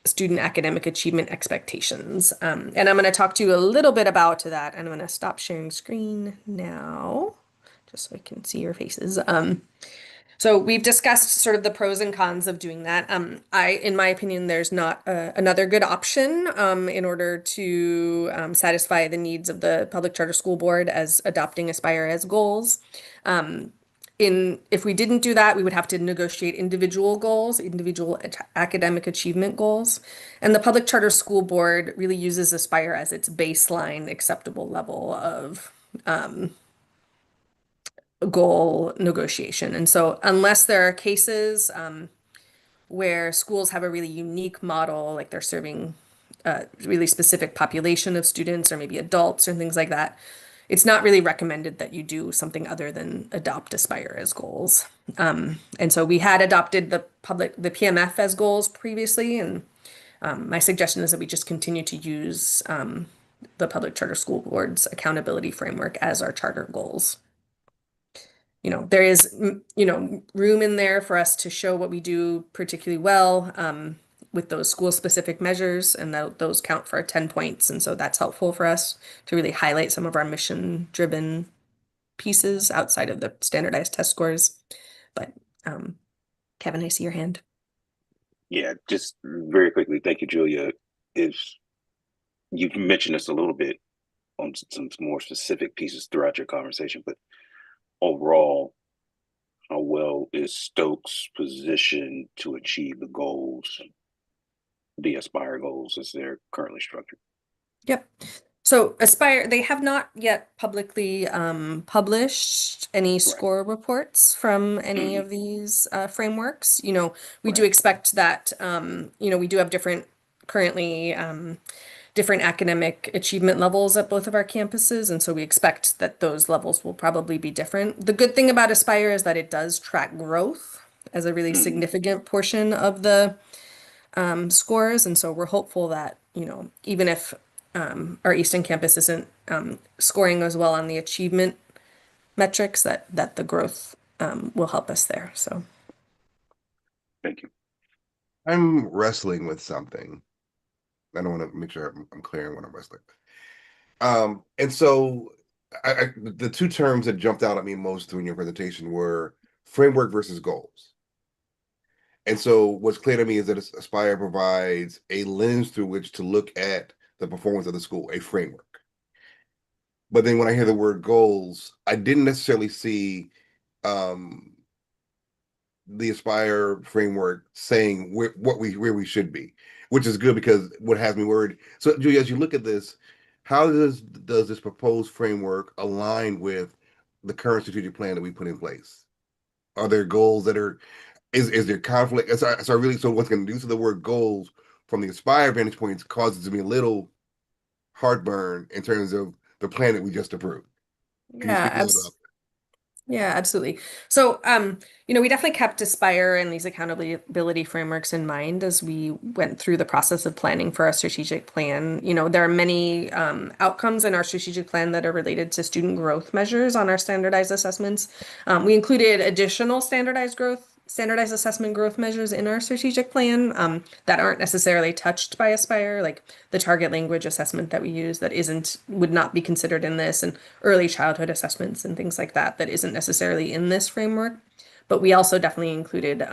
student academic achievement expectations. And I'm going to talk to you a little bit about that. And I'm going to stop sharing screen now, just so I can see your faces. So we've discussed sort of the pros and cons of doing that. In my opinion, there's not another good option in order to satisfy the needs of the public charter school board as adopting Aspire as goals. If we didn't do that, we would have to negotiate individual goals, individual academic achievement goals. And the public charter school board really uses Aspire as its baseline acceptable level of goal negotiation. And so unless there are cases where schools have a really unique model, like they're serving a really specific population of students or maybe adults or things like that, it's not really recommended that you do something other than adopt Aspire as goals. And so we had adopted the PMF as goals previously, and my suggestion is that we just continue to use the public charter school board's accountability framework as our charter goals. There is, room in there for us to show what we do particularly well with those school-specific measures, and those count for 10 points. And so that's helpful for us to really highlight some of our mission-driven pieces outside of the standardized test scores. But Kevin, I see your hand. Yeah, just very quickly. Thank you, Julia. If you've mentioned this a little bit, on some more specific pieces throughout your conversation, but overall, how well is Stokes positioned to achieve the goals, the Aspire goals as they're currently structured? Yep. So Aspire, they have not yet publicly published any score reports from any of these frameworks. We do expect that, we do have currently different academic achievement levels at both of our campuses. And so we expect that those levels will probably be different. The good thing about Aspire is that it does track growth as a really significant portion of the scores. And so we're hopeful that, even if our Easton campus isn't scoring as well on the achievement metrics, that the growth will help us there. So Thank you. I'm wrestling with something. I don't want to make sure I'm clear on what I'm wrestling with. And so the two terms that jumped out at me most during your presentation were framework versus goals. And so what's clear to me is that Aspire provides a lens through which to look at the performance of the school, a framework. But then when I hear the word goals, I didn't necessarily see the Aspire framework saying where we should be, which is good because what has me worried. So, Julia, as you look at this, how does this proposed framework align with the current strategic plan that we put in place? Are there goals that are is there conflict? So what's going to do to the word goals from the Aspire vantage points causes me a little heartburn in terms of the plan that we just approved. Can you speak a little about Yeah, absolutely. So, we definitely kept Aspire and these accountability frameworks in mind as we went through the process of planning for our strategic plan. There are many outcomes in our strategic plan that are related to student growth measures on our standardized assessments. We included additional standardized assessment growth measures in our strategic plan that aren't necessarily touched by Aspire, like the target language assessment that we use that would not be considered in this, and early childhood assessments and things like that isn't necessarily in this framework. But we also definitely included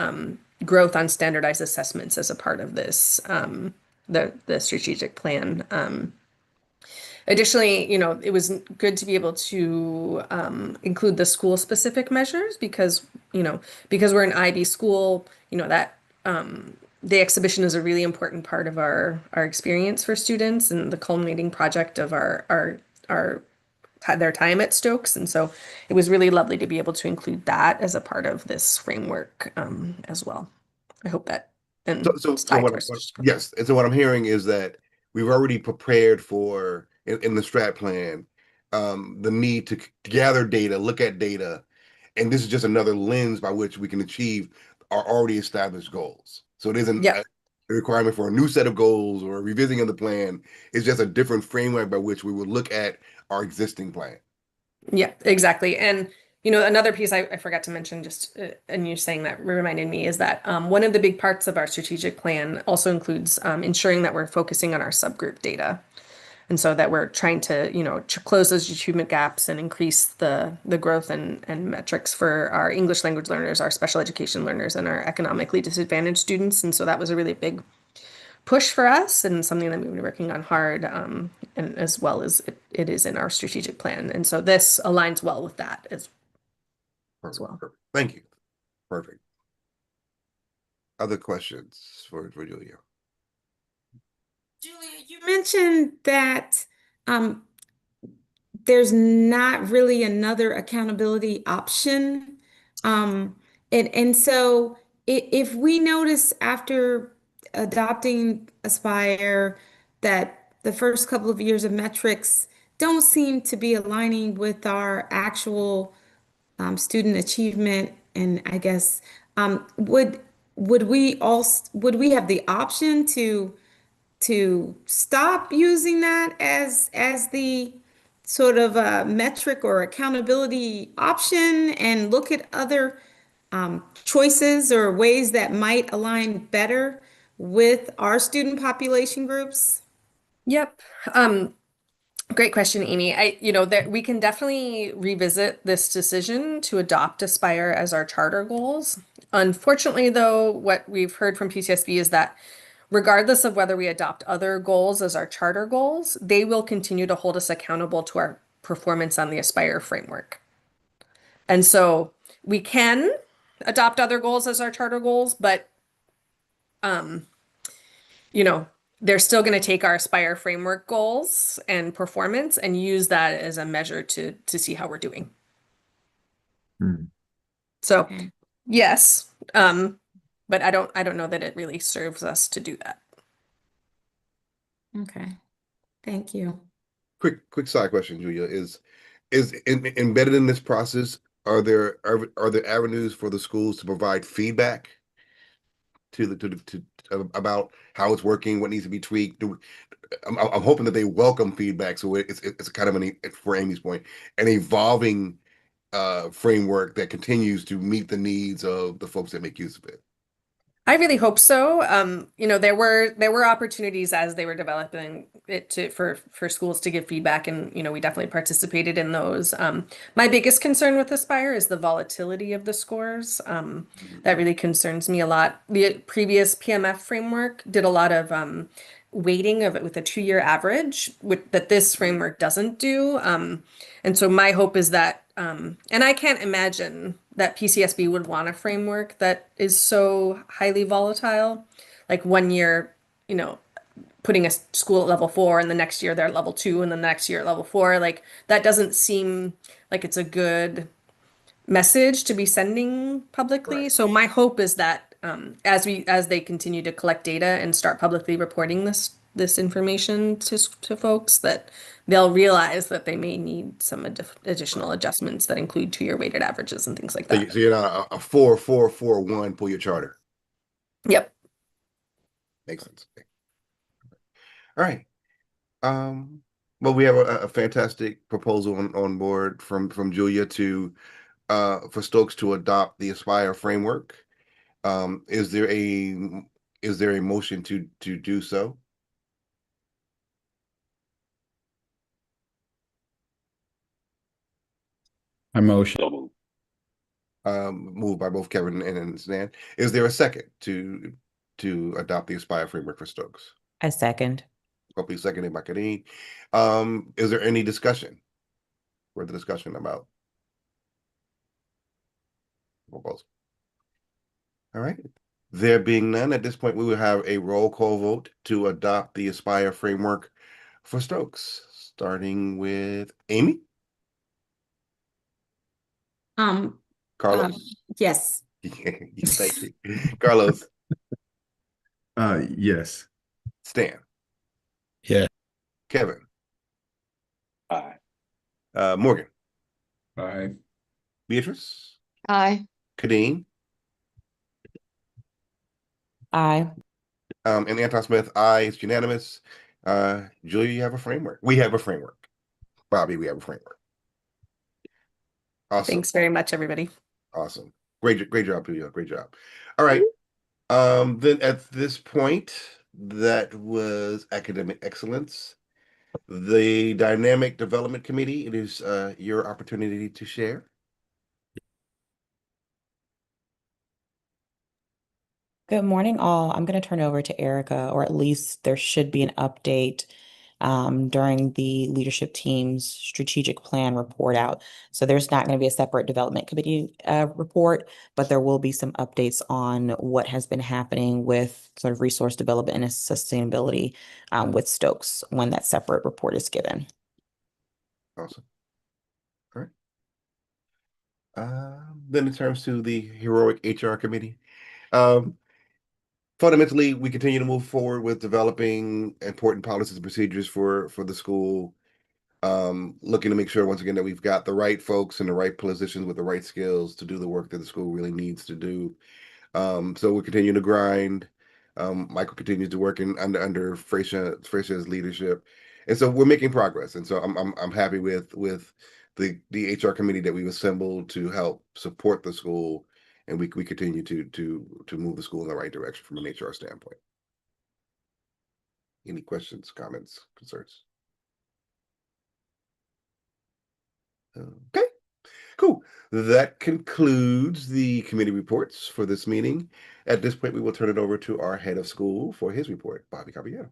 growth on standardized assessments as a part of this, the strategic plan. Additionally, it was good to be able to include the school specific measures because we're an IB school, that the exhibition is a really important part of our experience for students and the culminating project of their time at Stokes. And so it was really lovely to be able to include that as a part of this framework as well. I hope that and so it's tied to our yes, and so what I'm hearing is that we've already prepared for in the strat plan the need to gather data, look at data, and this is just another lens by which we can achieve our already established goals. So it isn't a requirement for a new set of goals or a revisiting of the plan. It's just a different framework by which we would look at our existing plan. Yeah, exactly. And another piece I forgot to mention, just and you saying that reminded me, is that one of the big parts of our strategic plan also includes ensuring that we're focusing on our subgroup data. And so that we're trying to, close those achievement gaps and increase the growth and metrics for our English language learners, our special education learners, and our economically disadvantaged students. And so that was a really big push for us and something that we've been working on hard, and as well as it is in our strategic plan. And so this aligns well with that as well. Perfect. Thank you. Perfect. Other questions for Julia? Julia, you mentioned that there's not really another accountability option. And so if we notice after adopting Aspire that the first couple of years of metrics don't seem to be aligning with our actual student achievement, and I guess would we have the option to stop using that as the sort of a metric or accountability option and look at other choices or ways that might align better with our student population groups? Yep. Great question, Amy. That we can definitely revisit this decision to adopt Aspire as our charter goals. Unfortunately, though, what we've heard from PCSB is that regardless of whether we adopt other goals as our charter goals, they will continue to hold us accountable to our performance on the Aspire framework. And so we can adopt other goals as our charter goals, but you know, they're still going to take our Aspire framework goals and performance and use that as a measure to see how we're doing. So Okay. yes, but I don't know that it really serves us to do that. Okay. Thank you. Quick side question, Julia, embedded in this process, are there avenues for the schools to provide feedback about how it's working, what needs to be tweaked? I'm hoping that they welcome feedback, so it's kind of for Amy's point, an evolving framework that continues to meet the needs of the folks that make use of it. I really hope so. You know, there were opportunities as they were developing it for schools to give feedback, and you know, we definitely participated in those. My biggest concern with Aspire is the volatility of the scores. That really concerns me a lot. The previous PMF framework did a lot of weighting of it with a 2-year average, that this framework doesn't do. And so my hope is that, and I can't imagine that PCSB would want a framework that is so highly volatile. Like 1 year, you know, putting a school at level 4 and the next year they're at level 2 and the next year at level 4. Like that doesn't seem like it's a good message to be sending publicly. Right. So my hope is that as they continue to collect data and start publicly reporting this information to folks, that they'll realize that they may need some additional adjustments that include 2-year weighted averages and things like So, that. so you're not a 4-4-4-1 pull your charter. Yep. Makes sense. All right. Well, we have a fantastic proposal on board from Julia for Stokes to adopt the Aspire framework. Is there a motion to do so? I motion. So moved. Moved by both Kevin and Stan. Is there a second to adopt the Aspire framework for Stokes? I second. Hopefully seconded by Kadeen. Is there any discussion? Further discussion about proposal? All right. There being none, at this point, we will have a roll call vote to adopt the Aspire framework for Stokes, starting with Amy, Carlos. Yes. Thank you. Carlos, Yes. Stan, Yeah. Kevin, Aye. Morgan, Aye. Beatrice, Aye. Kadeen, Aye. and Anton Smith, aye. It's unanimous. Julia, you have a framework. We have a framework. Bobby, we have a framework. Awesome. Thanks very much, everybody. Awesome. Great job, Julia. Great job. All right. Then at this point, that was academic excellence. The Dynamic Development Committee, it is your opportunity to share. Good morning, all. I'm going to turn over to Erica, or at least there should be an update during the leadership team's strategic plan report out. So there's not going to be a separate development committee report, but there will be some updates on what has been happening with sort of resource development and sustainability with Stokes when that separate report is given. Awesome. All right. Then in terms to the heroic HR committee, fundamentally, we continue to move forward with developing important policies and procedures for the school. Looking to make sure once again that we've got the right folks in the right positions with the right skills to do the work that the school really needs to do. So we continue to grind. Michael continues to work under Frasia's leadership, and so we're making progress. And so I'm happy with the HR committee that we've assembled to help support the school, and we continue to move the school in the right direction from an HR standpoint. Any questions, comments, concerns? Okay. Cool. That concludes the committee reports for this meeting. At this point, we will turn it over to our head of school for his report, Bobby Caballero.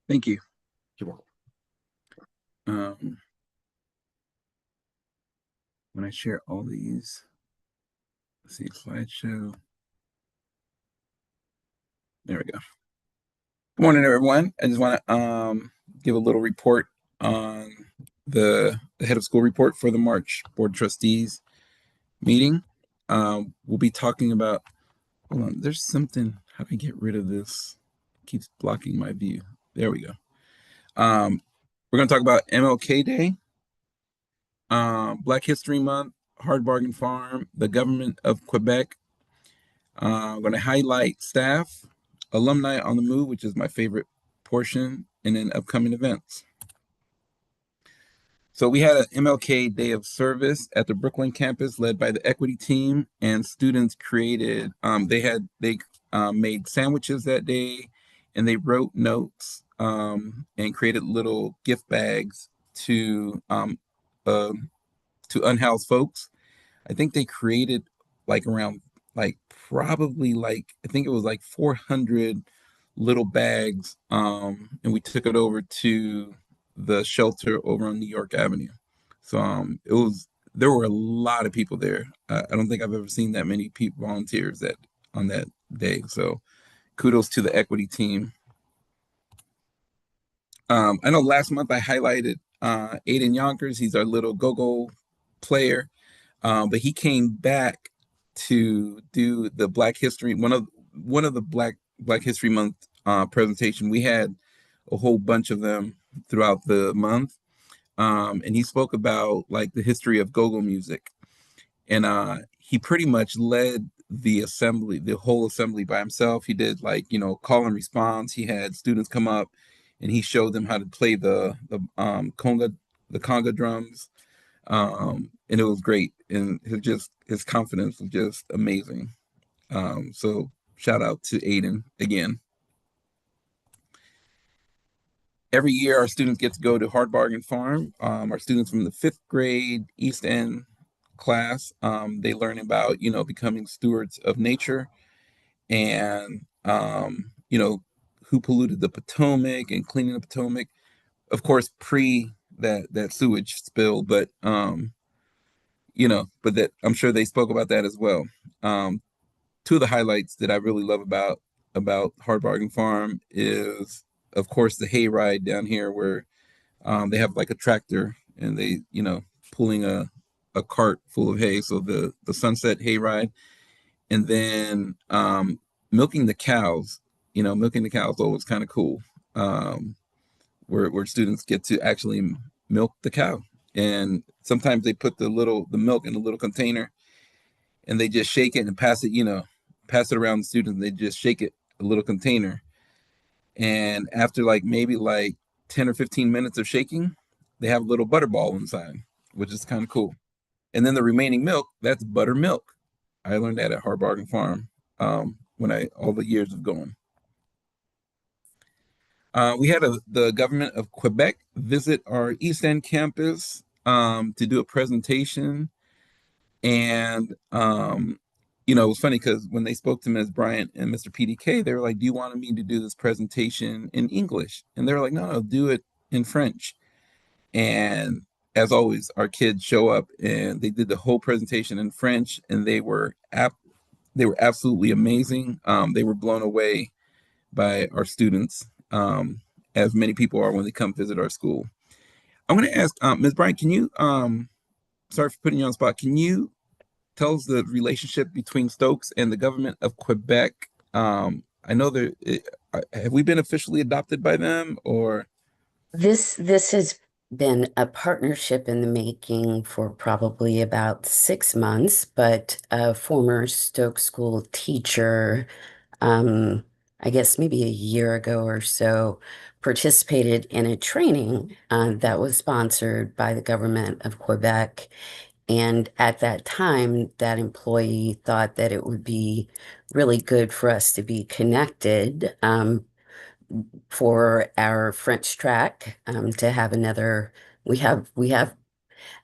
Thank you. You're welcome. When I share all these, let's see, slideshow. There we go. Good morning, everyone. I just want to give a little report on the head of school report for the March Board of Trustees meeting. We'll be talking about, hold on, there's something, how do I get rid of this? It keeps blocking my view. There we go. We're going to talk about MLK Day, Black History Month, Hard Bargain Farm, the government of Quebec. I'm going to highlight staff, alumni on the move, which is my favorite portion, and then upcoming events. So we had an MLK Day of Service at the Brooklyn campus led by the equity team, and students created, they made sandwiches that day, and they wrote notes and created little gift bags to unhoused folks. I think they created like around probably I think it was like 400 little bags, and we took it over to the shelter over on New York Avenue. So there were a lot of people there. I don't think I've ever seen that many people volunteers on that day. So kudos to the equity team. I know last month I highlighted Aiden Yonkers. He's our little go-go player, but he came back to do the Black History, one of the Black History Month presentation. We had a whole bunch of them throughout the month, and he spoke about like the history of go-go music, and he pretty much led the whole assembly by himself. He did call and response. He had students come up, and he showed them how to play the conga drums, and it was great. And his confidence was just amazing. So shout out to Aiden again. Every year, our students get to go to Hard Bargain Farm. Our students from the 5th grade East End class, they learn about, becoming stewards of nature and, who polluted the Potomac and cleaning the Potomac. Of course, pre that sewage spill, but that I'm sure they spoke about that as well. Two of the highlights that I really love about Hard Bargain Farm is, of course, the hay ride down here where they have like a tractor and they, pulling a cart full of hay. So the sunset hay ride, and then milking the cows. Milking the cows always kind of cool. Where students get to actually milk the cow, and sometimes they put the milk in a little container, and they just shake it and pass it around the students. And they just shake it a little container, and after maybe 10 or 15 minutes of shaking, they have a little butterball inside, which is kind of cool. And then the remaining milk, that's buttermilk. I learned that at Hard Bargain Farm all the years of going. We had the government of Quebec visit our East End campus to do a presentation. And, it was funny because when they spoke to Ms. Bryant and Mr. PDK, they were like, do you want me to do this presentation in English? And they were like, no, do it in French. And as always, our kids show up and they did the whole presentation in French, and they were absolutely amazing. They were blown away by our students, as many people are when they come visit our school. I'm going to ask Ms. Bryant, can you, sorry for putting you on the spot, can you tell us the relationship between Stokes and the government of Quebec? I know have we been officially adopted by them, or? This has been a partnership in the making for probably about 6 months, but a former Stokes School teacher, I guess maybe a year ago or so, participated in a training that was sponsored by the government of Quebec. And at that time, that employee thought that it would be really good for us to be connected for our French track, to have another. We have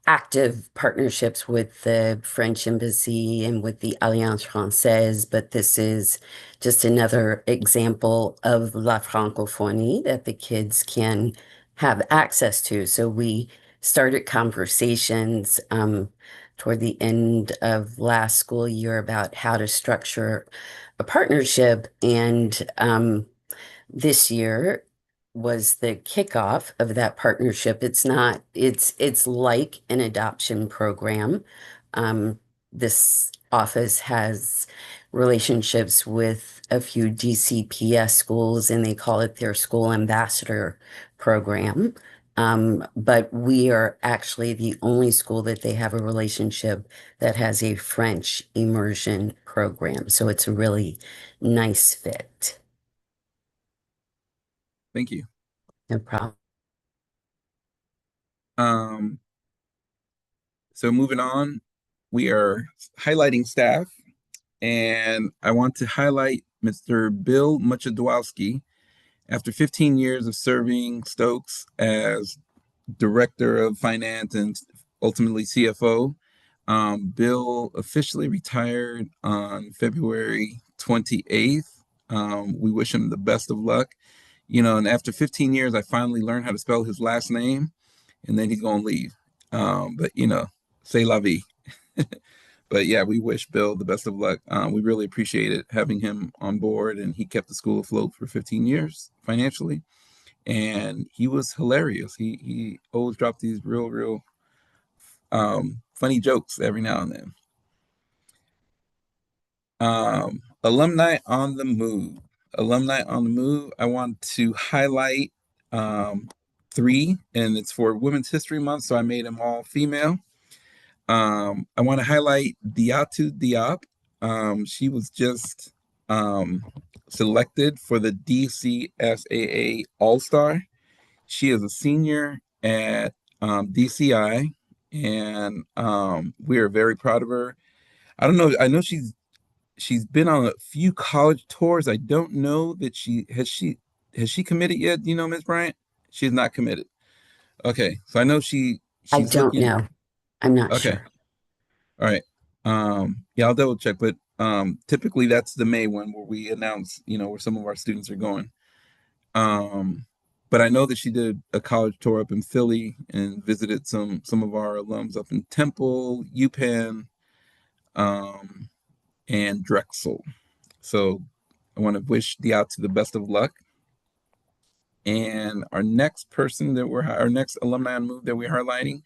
active partnerships with the French Embassy and with the Alliance Française, but this is just another example of La Francophonie that the kids can have access to. So we started conversations toward the end of last school year about how to structure a partnership, and this year was the kickoff of that partnership. It's like an adoption program. This office has relationships with a few DCPS schools, and they call it their school ambassador program. But we are actually the only school that they have a relationship that has a French immersion program. So it's a really nice fit. Thank you. No problem. So moving on, we are highlighting staff, and I want to highlight Mr. Bill Muchadwowski. After 15 years of serving Stokes as Director of Finance and ultimately CFO, Bill officially retired on February 28th. We wish him the best of luck. And after 15 years, I finally learned how to spell his last name, and then he's going to leave. But, c'est la vie. But yeah, we wish Bill the best of luck. We really appreciated having him on board, and he kept the school afloat for 15 years financially. And he was hilarious. He always dropped these real funny jokes every now and then. Alumni on the move. Alumni on the move. I want to highlight three, and it's for Women's History Month, so I made them all female. I want to highlight Diatu Diop. She was just selected for the DCSAA All-Star. She is a senior at DCI, and we are very proud of her. I don't know. I know she's been on a few college tours. I don't know that she has she committed yet? Do you know, Ms. Bryant? She is not committed. Okay, so I know I she's don't looking. know. I'm not Okay, sure. all right. Yeah, I'll double check, but typically that's the May one where we announce, where some of our students are going. But I know that she did a college tour up in Philly and visited some of our alums up in Temple, UPenn, and Drexel. So I want to wish Diatu the best of luck. And our next alumni move that we're highlighting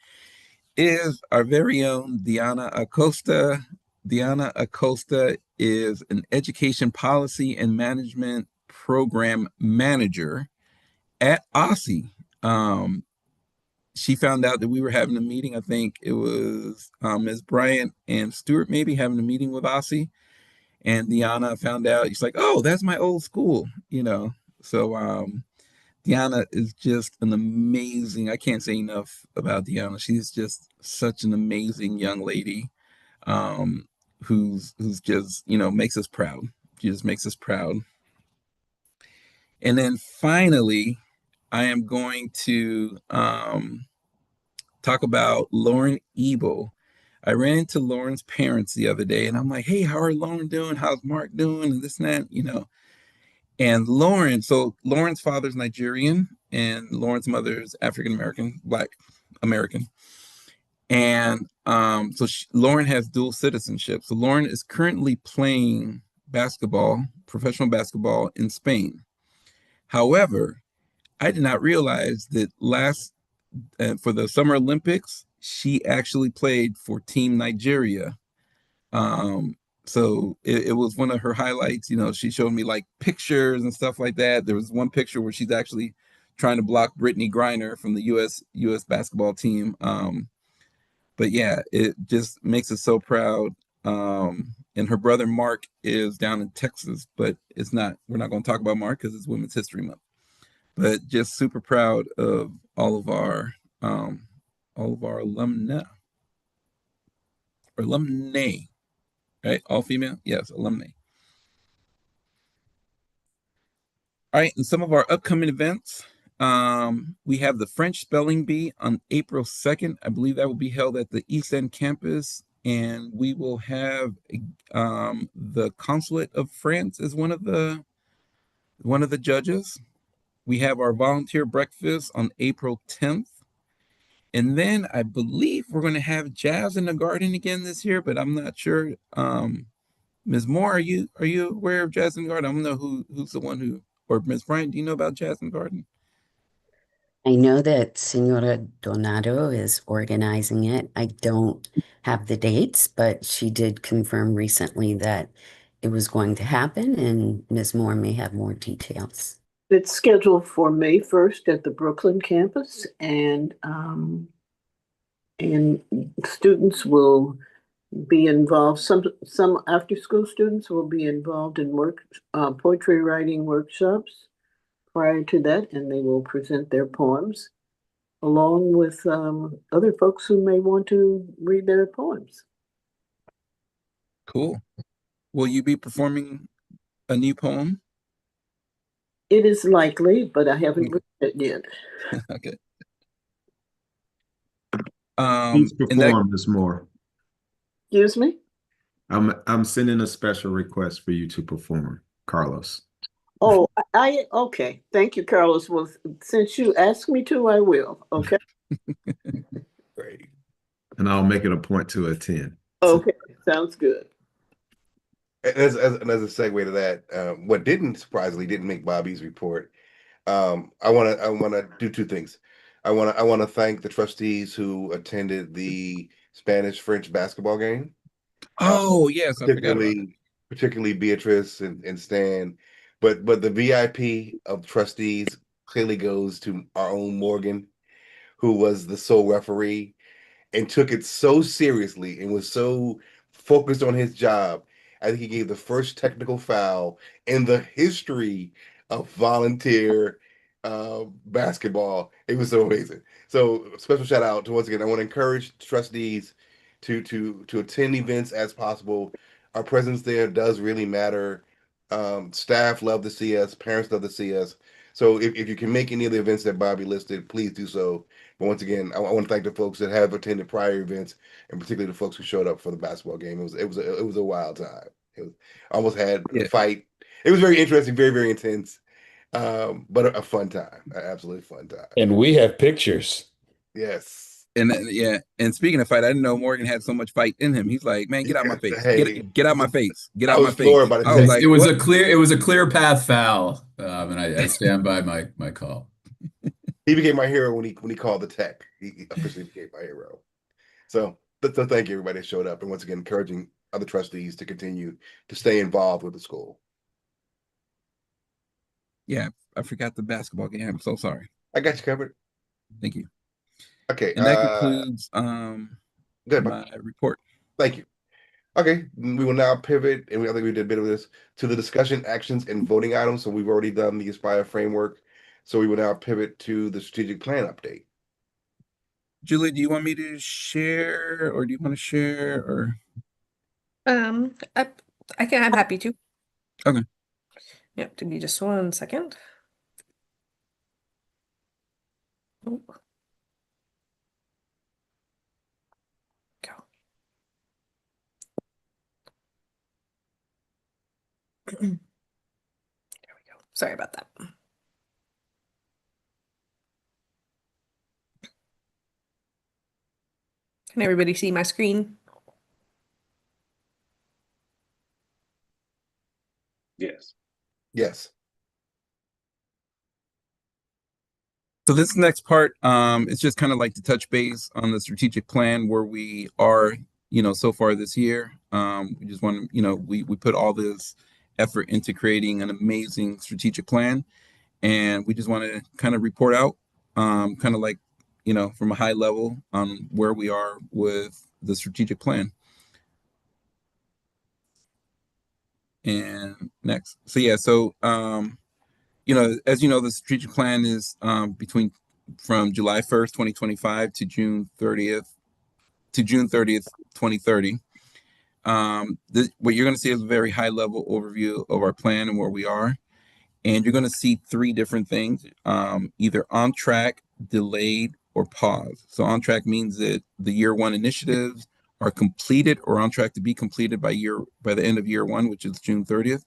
is our very own Diana Acosta. Diana Acosta is an education policy and management program manager at Aussie. She found out that we were having a meeting. I think it was Ms. Bryant and Stuart maybe having a meeting with Aussie. And Diana found out, she's like, oh, that's my old school. So Diana is just an amazing, I can't say enough about Diana. She's just such an amazing young lady who's just, makes us proud. She just makes us proud. And then finally, I am going to talk about Lauren Ebel. I ran into Lauren's parents the other day, and I'm like, hey, how are Lauren doing? How's Mark doing? And this and that. And Lauren's father's Nigerian, and Lauren's mother's African American, Black American. And Lauren has dual citizenship. So Lauren is currently playing professional basketball in Spain. However, I did not realize that for the Summer Olympics, she actually played for Team Nigeria. So it was one of her highlights. She showed me like pictures and stuff like that. There was one picture where she's actually trying to block Brittany Griner from the US basketball team. But yeah, it just makes us so proud. And her brother Mark is down in Texas, but we're not going to talk about Mark because it's Women's History Month. But just super proud of all of our alumni, right? All female? Yes, alumni. All right, and some of our upcoming events. We have the French Spelling Bee on April 2nd. I believe that will be held at the East End campus, and we will have the Consulate of France as one of the judges. We have our volunteer breakfast on April 10th. And then I believe we're going to have Jazz in the Garden again this year, but I'm not sure. Ms. Moore, are you aware of Jazz in the Garden? I don't know who's the one who, or Ms. Bryant, do you know about Jazz in the Garden? I know that Senora Donato is organizing it. I don't have the dates, but she did confirm recently that it was going to happen, and Ms. Moore may have more details. It's scheduled for May 1st at the Brooklyn campus, and students will be involved. Some after school students will be involved in poetry writing workshops prior to that, and they will present their poems along with other folks who may want to read their poems. Cool. Will you be performing a new poem? It is likely, but I haven't written it yet. Okay. Please perform, Ms. Moore. Excuse me? I'm sending a special request for you to perform, Carlos. Oh, okay. Thank you, Carlos. Well, since you asked me to, I will. Okay. Great. And I'll make it a point to attend. Okay, sounds good. And as a segue to that, what surprisingly didn't make Bobby's report. I want to do two things. I want to thank the trustees who attended the Spanish-French basketball game. Oh, yes, I forgot about it. Particularly Beatrice and Stan, but the VIP of trustees clearly goes to our own Morgan, who was the sole referee and took it so seriously and was so focused on his job. I think he gave the first technical foul in the history of volunteer basketball. It was so amazing. So special shout out to, once again, I want to encourage trustees to attend events as possible. Our presence there does really matter. Staff love to see us, parents love to see us. So if you can make any of the events that Bobby listed, please do so. But once again, I want to thank the folks that have attended prior events, and particularly the folks who showed up for the basketball game. It was a wild time. It was almost had a fight. It was very interesting, very very intense, but a fun time, an absolutely fun time. And we have pictures. Yes. And and speaking of fight, I didn't know Morgan had so much fight in him. He's like, man, get out my face. Get out my face. Get out my face. I was like, it was a clear path foul. And I stand by my call. He became my hero when he called the tech. He officially became my hero. So thank you everybody that showed up, and once again encouraging other trustees to continue to stay involved with the school. Yeah, I forgot the basketball game. I'm so sorry. I got you covered. Thank you. Okay. And that concludes my report. Thank you. Okay, we will now pivot, and I think we did a bit of this, to the discussion, actions, and voting items. So we've already done the Aspire framework. So we will now pivot to the strategic plan update. Julie, do you want me to share, or do you want to share, or? I'm happy to. Okay. Yep, give me just 1 second. Oh. Go. There we go. Sorry about that. Can everybody see my screen? Yes. Yes. So this next part is just kind of like to touch base on the strategic plan where we are, so far this year. We just want to, we put all this effort into creating an amazing strategic plan, and we just want to kind of report out, kind of like, from a high level on where we are with the strategic plan. And next, so yeah, so as you know, the strategic plan is from July 1st, 2025 to June 30th, 2030. What you're going to see is a very high level overview of our plan and where we are. And you're going to see three different things, either on track, delayed, or pause. So on track means that the year one initiatives are completed or on track to be completed by the end of year one, which is June 30th.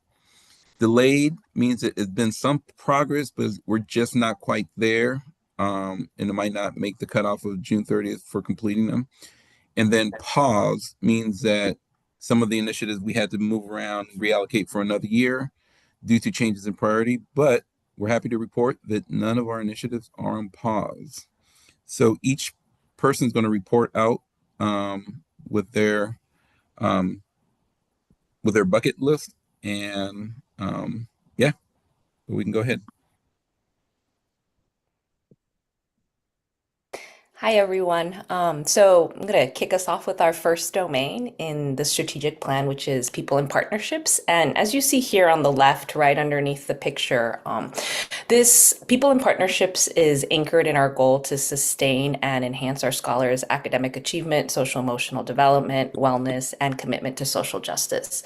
Delayed means that it's been some progress, but we're just not quite there. And it might not make the cutoff of June 30th for completing them. And then pause means that some of the initiatives we had to move around and reallocate for another year due to changes in priority, but we're happy to report that none of our initiatives are on pause. So each person's going to report out with their um, bucket list, and yeah, we can go ahead. Hi, everyone. So I'm going to kick us off with our first domain in the strategic plan, which is people and partnerships. And as you see here on the left, right underneath the picture, this people and partnerships is anchored in our goal to sustain and enhance our scholars' academic achievement, social emotional development, wellness, and commitment to social justice.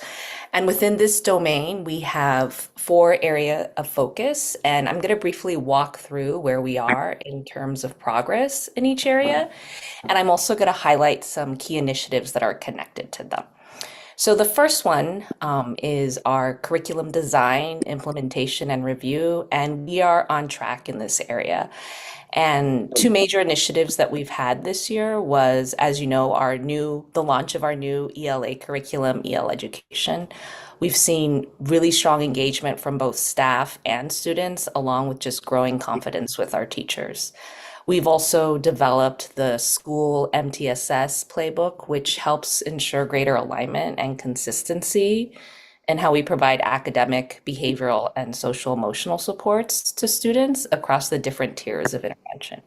And within this domain, we have 4 areas of focus, and I'm going to briefly walk through where we are in terms of progress in each area. And I'm also going to highlight some key initiatives that are connected to them. So the first one is our curriculum design, implementation, and review, and we are on track in this area. And 2 major initiatives that we've had this year was, as you know, the launch of our new ELA curriculum, EL education. We've seen really strong engagement from both staff and students, along with just growing confidence with our teachers. We've also developed the school MTSS playbook, which helps ensure greater alignment and consistency in how we provide academic, behavioral, and social emotional supports to students across the different tiers of intervention.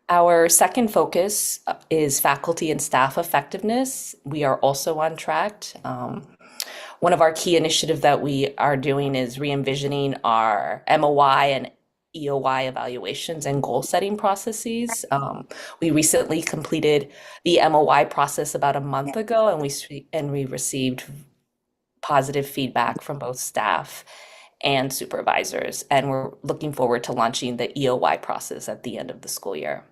Our second focus is faculty and staff effectiveness. We are also on track. One of our key initiatives that we are doing is re-envisioning our MOI and EOI evaluations and goal setting processes. We recently completed the MOI process about a month ago, and we received positive feedback from both staff and supervisors, and we're looking forward to launching the EOY process at the end of the school year.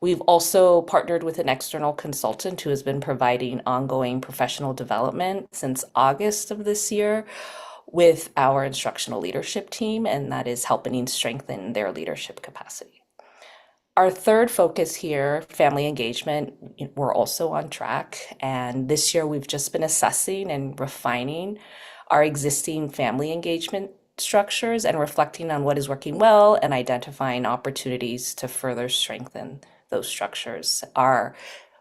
We've also partnered with an external consultant who has been providing ongoing professional development since August of this year with our instructional leadership team, and that is helping strengthen their leadership capacity. Our third focus here, family engagement, we're also on track. And this year we've just been assessing and refining our existing family engagement structures and reflecting on what is working well and identifying opportunities to further strengthen those structures. Our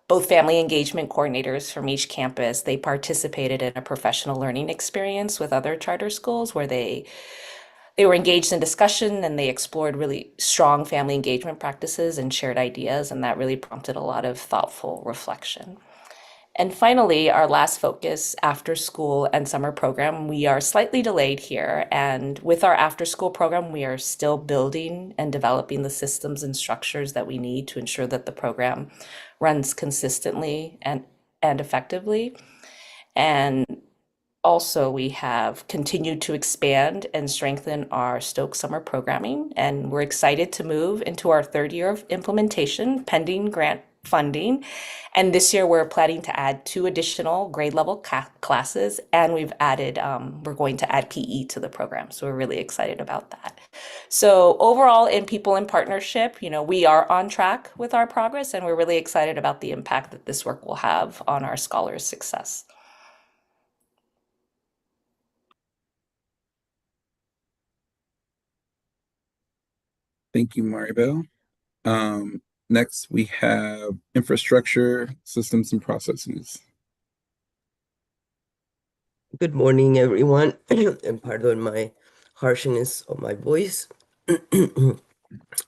both family engagement coordinators from each campus, they participated in a professional learning experience with other charter schools where they were engaged in discussion and they explored really strong family engagement practices and shared ideas, and that really prompted a lot of thoughtful reflection. And finally, our last focus, after school and summer program, we are slightly delayed here. And with our after school program, we are still building and developing the systems and structures that we need to ensure that the program runs consistently and effectively. And also, we have continued to expand and strengthen our Stokes summer programming, and we're excited to move into our 3rd year of implementation pending grant funding. And this year, we're planning to add 2 additional grade level classes, and we're going to add PE to the program. So we're really excited about that. So overall, in people in partnership, we are on track with our progress, and we're really excited about the impact that this work will have on our scholars' success. Thank you, Maribel. Next, we have infrastructure, systems, and processes. Good morning, everyone, and pardon my harshness of my voice.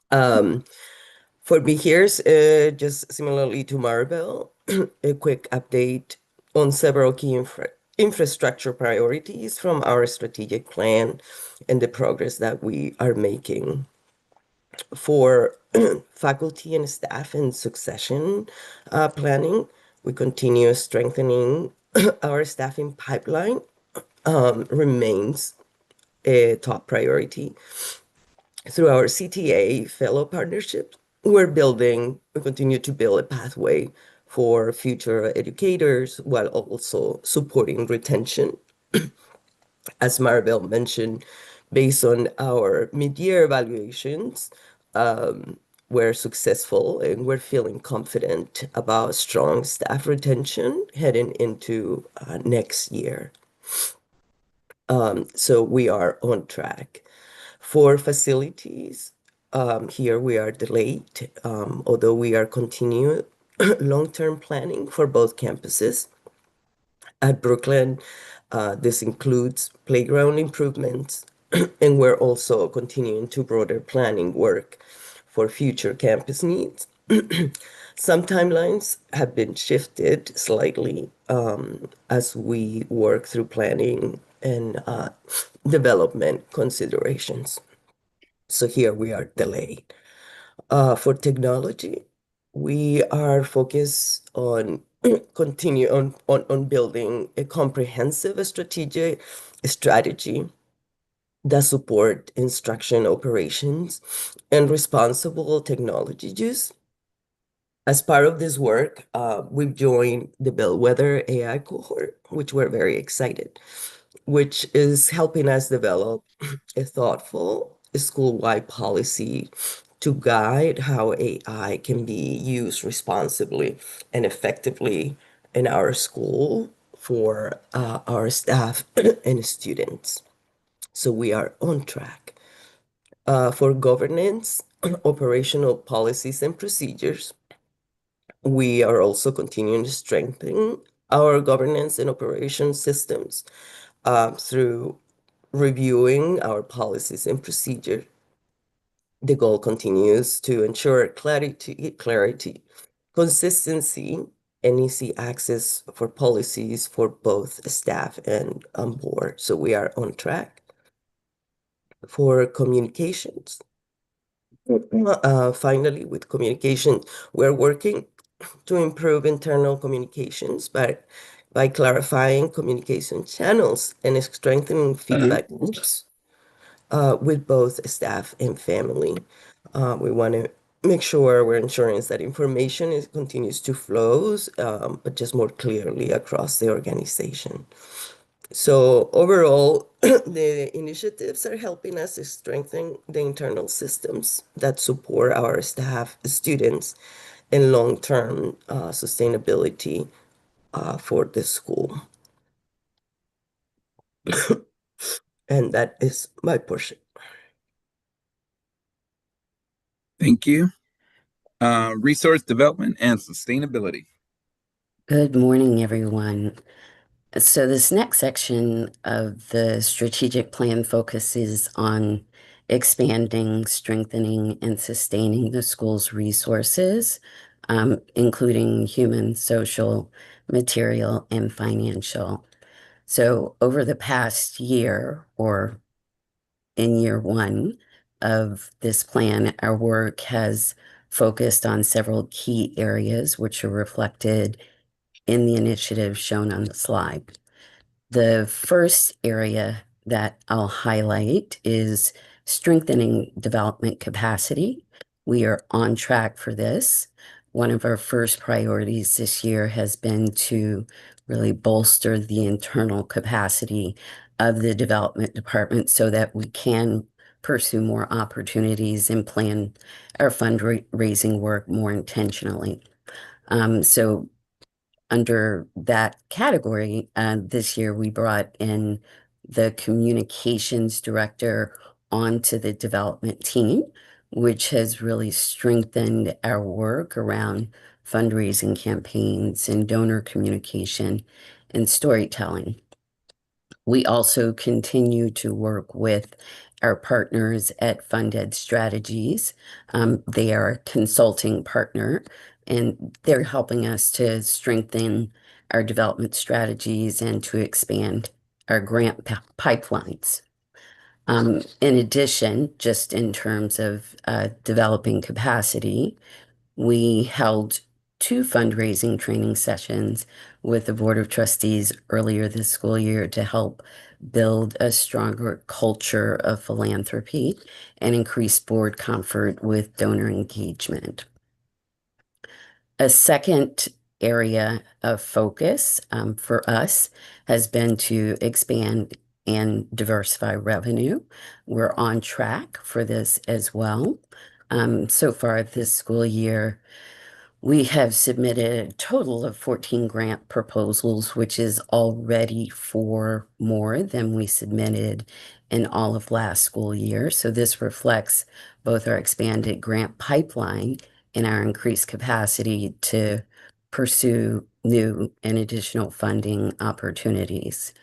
For me, here's just similarly to Maribel, a quick update on several key infrastructure priorities from our strategic plan and the progress that we are making. For faculty and staff and succession planning, we continue strengthening our staffing pipeline. Remains a top priority. Through our CTA fellow partnerships, we continue to build a pathway for future educators while also supporting retention. As Maribel mentioned, based on our mid-year evaluations, we're successful and we're feeling confident about strong staff retention heading into next year. So we are on track. For facilities, here we are delayed, although we are continuing long-term planning for both campuses. At Brooklyn, this includes playground improvements, and we're also continuing to broader planning work for future campus needs. Some timelines have been shifted slightly as we work through planning and development considerations. So here we are delayed. For technology, we are focused on on building a comprehensive strategy that support instruction operations and responsible technology use. As part of this work, we've joined the Bellwether AI cohort, which we're very excited, which is helping us develop a thoughtful school-wide policy to guide how AI can be used responsibly and effectively in our school for our staff and students. So we are on track. For governance, operational policies and procedures, we are also continuing to strengthen our governance and operation systems through reviewing our policies and procedure. The goal continues to ensure clarity, consistency, and easy access for policies for both staff and on board. So we are on track. For communications, finally, with communication, we're working to improve internal communications by clarifying communication channels and strengthening feedback loops with both staff and family. We want to make sure we're ensuring that information continues to flow, but just more clearly across the organization. So overall, the initiatives are helping us to strengthen the internal systems that support our staff, students, and long-term sustainability for the school. And that is my portion. Thank you. Resource development and sustainability. Good morning, everyone. So this next section of the strategic plan focuses on expanding, strengthening, and sustaining the school's resources, including human, social, material, and financial. So over the past year, or in year one of this plan, our work has focused on several key areas which are reflected in the initiative shown on the slide. The first area that I'll highlight is strengthening development capacity. We are on track for this. One of our first priorities this year has been to really bolster the internal capacity of the development department so that we can pursue more opportunities and plan our fundraising work more intentionally. So under that category, this year we brought in the communications director onto the development team, which has really strengthened our work around fundraising campaigns and donor communication and storytelling. We also continue to work with our partners at Funded Strategies. They are a consulting partner, and they're helping us to strengthen our development strategies and to expand our grant pipelines. In addition, just in terms of developing capacity, we held two fundraising training sessions with the Board of Trustees earlier this school year to help build a stronger culture of philanthropy and increase board comfort with donor engagement. A second area of focus for us has been to expand and diversify revenue. We're on track for this as well. So far this school year, we have submitted a total of 14 grant proposals, which is already 4 more than we submitted in all of last school year. So this reflects both our expanded grant pipeline and our increased capacity to pursue new and additional funding opportunities.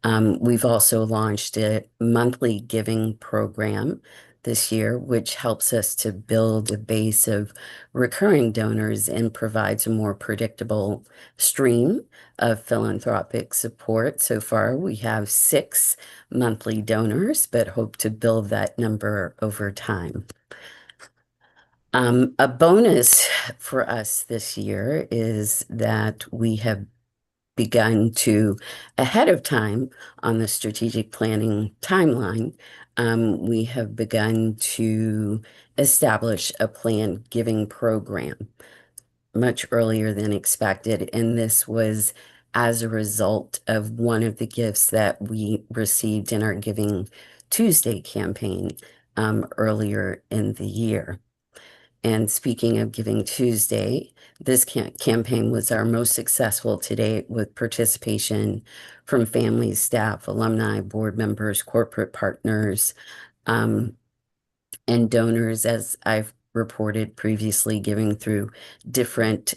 We've also launched a monthly giving program this year, which helps us to build a base of recurring donors and provides a more predictable stream of philanthropic support. So far, we have 6 monthly donors, but hope to build that number over time. A bonus for us this year is that we have begun to, ahead of time on the strategic planning timeline, we have begun to establish a planned giving program much earlier than expected. And this was as a result of one of the gifts that we received in our Giving Tuesday campaign earlier in the year. And speaking of Giving Tuesday, this campaign was our most successful to date with participation from families, staff, alumni, board members, corporate partners, and donors, as I've reported previously, giving through different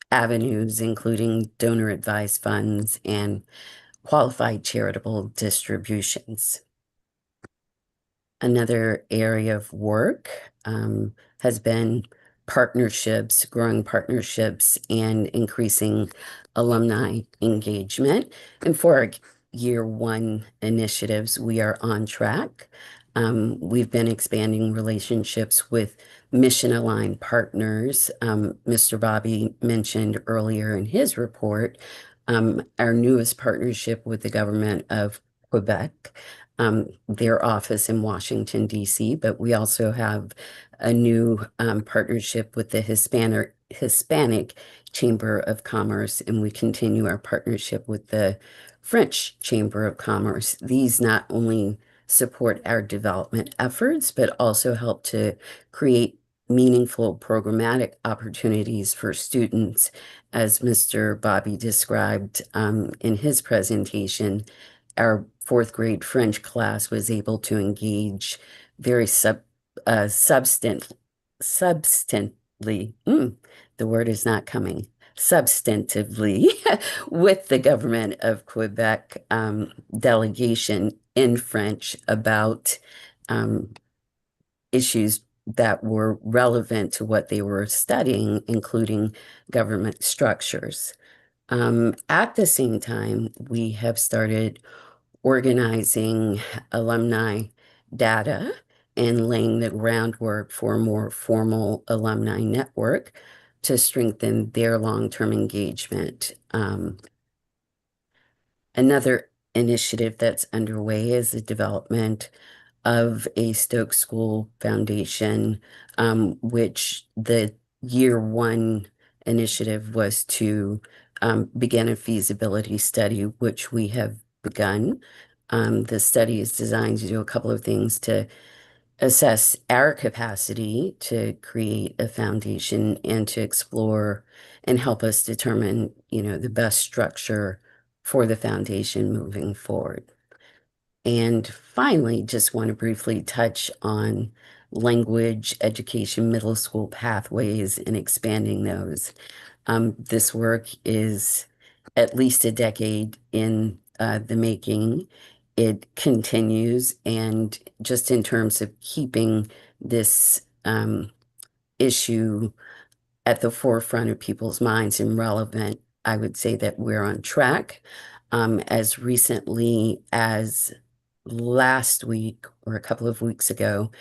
avenues, including donor advised funds and qualified charitable distributions. Another area of work has been partnerships, growing partnerships, and increasing alumni engagement. And for our year 1 initiatives, we are on track. We've been expanding relationships with mission-aligned partners. Mr. Bobby mentioned earlier in his report our newest partnership with the government of Quebec, their office in Washington, D.C., but we also have a new partnership with the Hispanic Chamber of Commerce, and we continue our partnership with the French Chamber of Commerce. These not only support our development efforts, but also help to create meaningful programmatic opportunities for students, as Mr. Bobby described in his presentation. Our 4th grade French class was able to engage very substantively, the word is not coming, substantively with the government of Quebec delegation in French about issues that were relevant to what they were studying, including government structures. At the same time, we have started organizing alumni data and laying the groundwork for a more formal alumni network to strengthen their long-term engagement. Another initiative that's underway is the development of a Stokes School Foundation, which the year 1 initiative was to begin a feasibility study, which we have begun. The study is designed to do a couple of things: to assess our capacity to create a foundation and to explore and help us determine, the best structure for the foundation moving forward. And finally, just want to briefly touch on language education, middle school pathways, and expanding those. This work is at least a decade in the making. It continues, and just in terms of keeping this issue at the forefront of people's minds and relevant, I would say that we're on track. As recently as last week or a couple of weeks ago,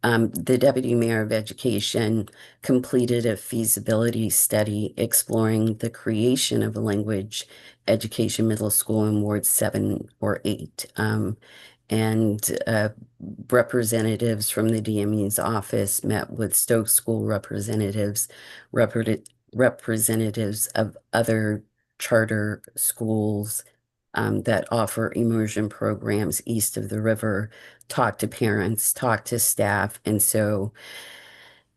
The Deputy Mayor of Education completed a feasibility study exploring the creation of a language education middle school in Ward 7 or 8. And representatives from the DME's office met with Stokes School representatives, representatives of other charter schools that offer immersion programs east of the river, talk to parents, talk to staff. And so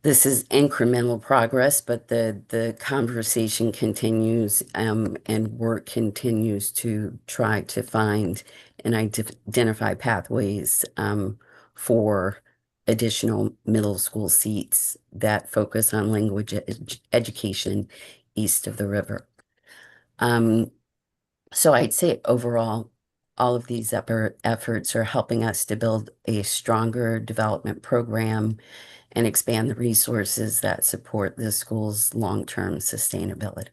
this is incremental progress, but the conversation continues and work continues to try to find and identify pathways for additional middle school seats that focus on language education east of the river. So I'd say overall, all of these efforts are helping us to build a stronger development program and expand the resources that support the school's long-term sustainability.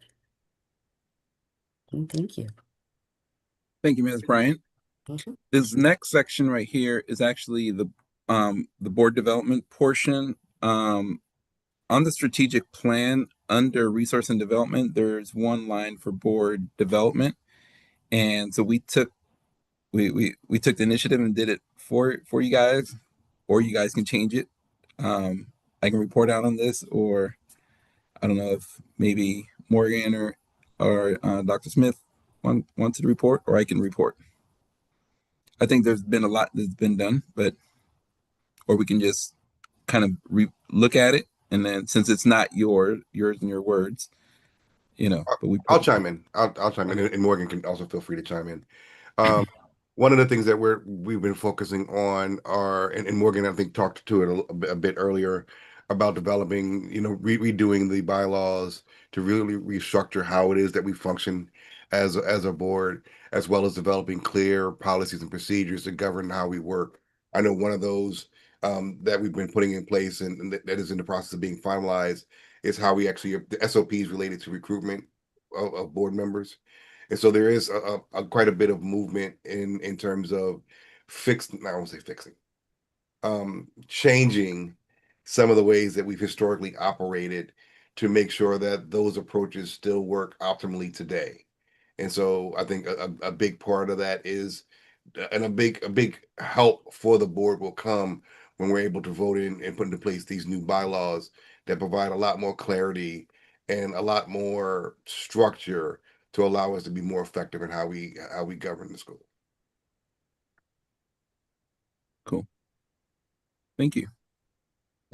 And thank you. Thank you, Ms. Bryant. This next section right here is actually the board development portion. On the strategic plan under resource and development, there's one line for board development. And so we took the initiative and did it for you guys, or you guys can change it. I can report out on this, or I don't know if maybe Morgan or Dr. Smith wants to report, or I can report. I think there's been a lot that's been done, but or we can just kind of look at it, and then since it's not yours and your words, but I'll chime in. I'll chime in, and Morgan can also feel free to chime in. One of the things that we've been focusing on are, and Morgan, I think, talked to it a bit earlier about developing, redoing the bylaws to really restructure how it is that we function as a board, as well as developing clear policies and procedures to govern how we work. I know one of those that we've been putting in place and that is in the process of being finalized is how we actually the SOPs related to recruitment of board members. And so there is quite a bit of movement in terms of I won't say fixing, changing some of the ways that we've historically operated to make sure that those approaches still work optimally today. And so I think a big part of that is, and a big help for the board will come when we're able to vote in and put into place these new bylaws that provide a lot more clarity and a lot more structure to allow us to be more effective in how we govern the school. Cool. Thank you.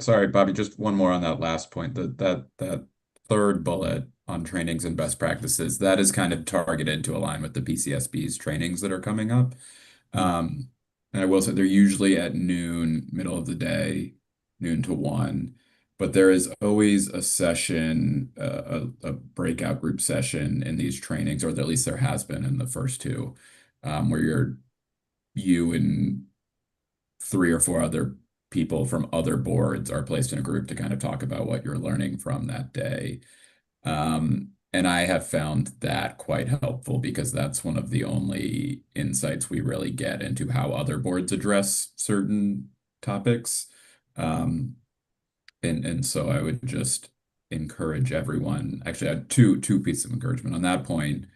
Sorry, Bobby, just one more on that last point. That third bullet on trainings and best practices, that is kind of targeted to align with the PCSB's trainings that are coming up. And I will say they're usually at noon, middle of the day, noon to 1. But there is always a session, a breakout group session in these trainings, or at least there has been in the first two, where you and 3 or 4 other people from other boards are placed in a group to kind of talk about what you're learning from that day. And I have found that quite helpful because that's one of the only insights we really get into how other boards address certain topics. And so I would just encourage everyone, actually I had two pieces of encouragement on that point.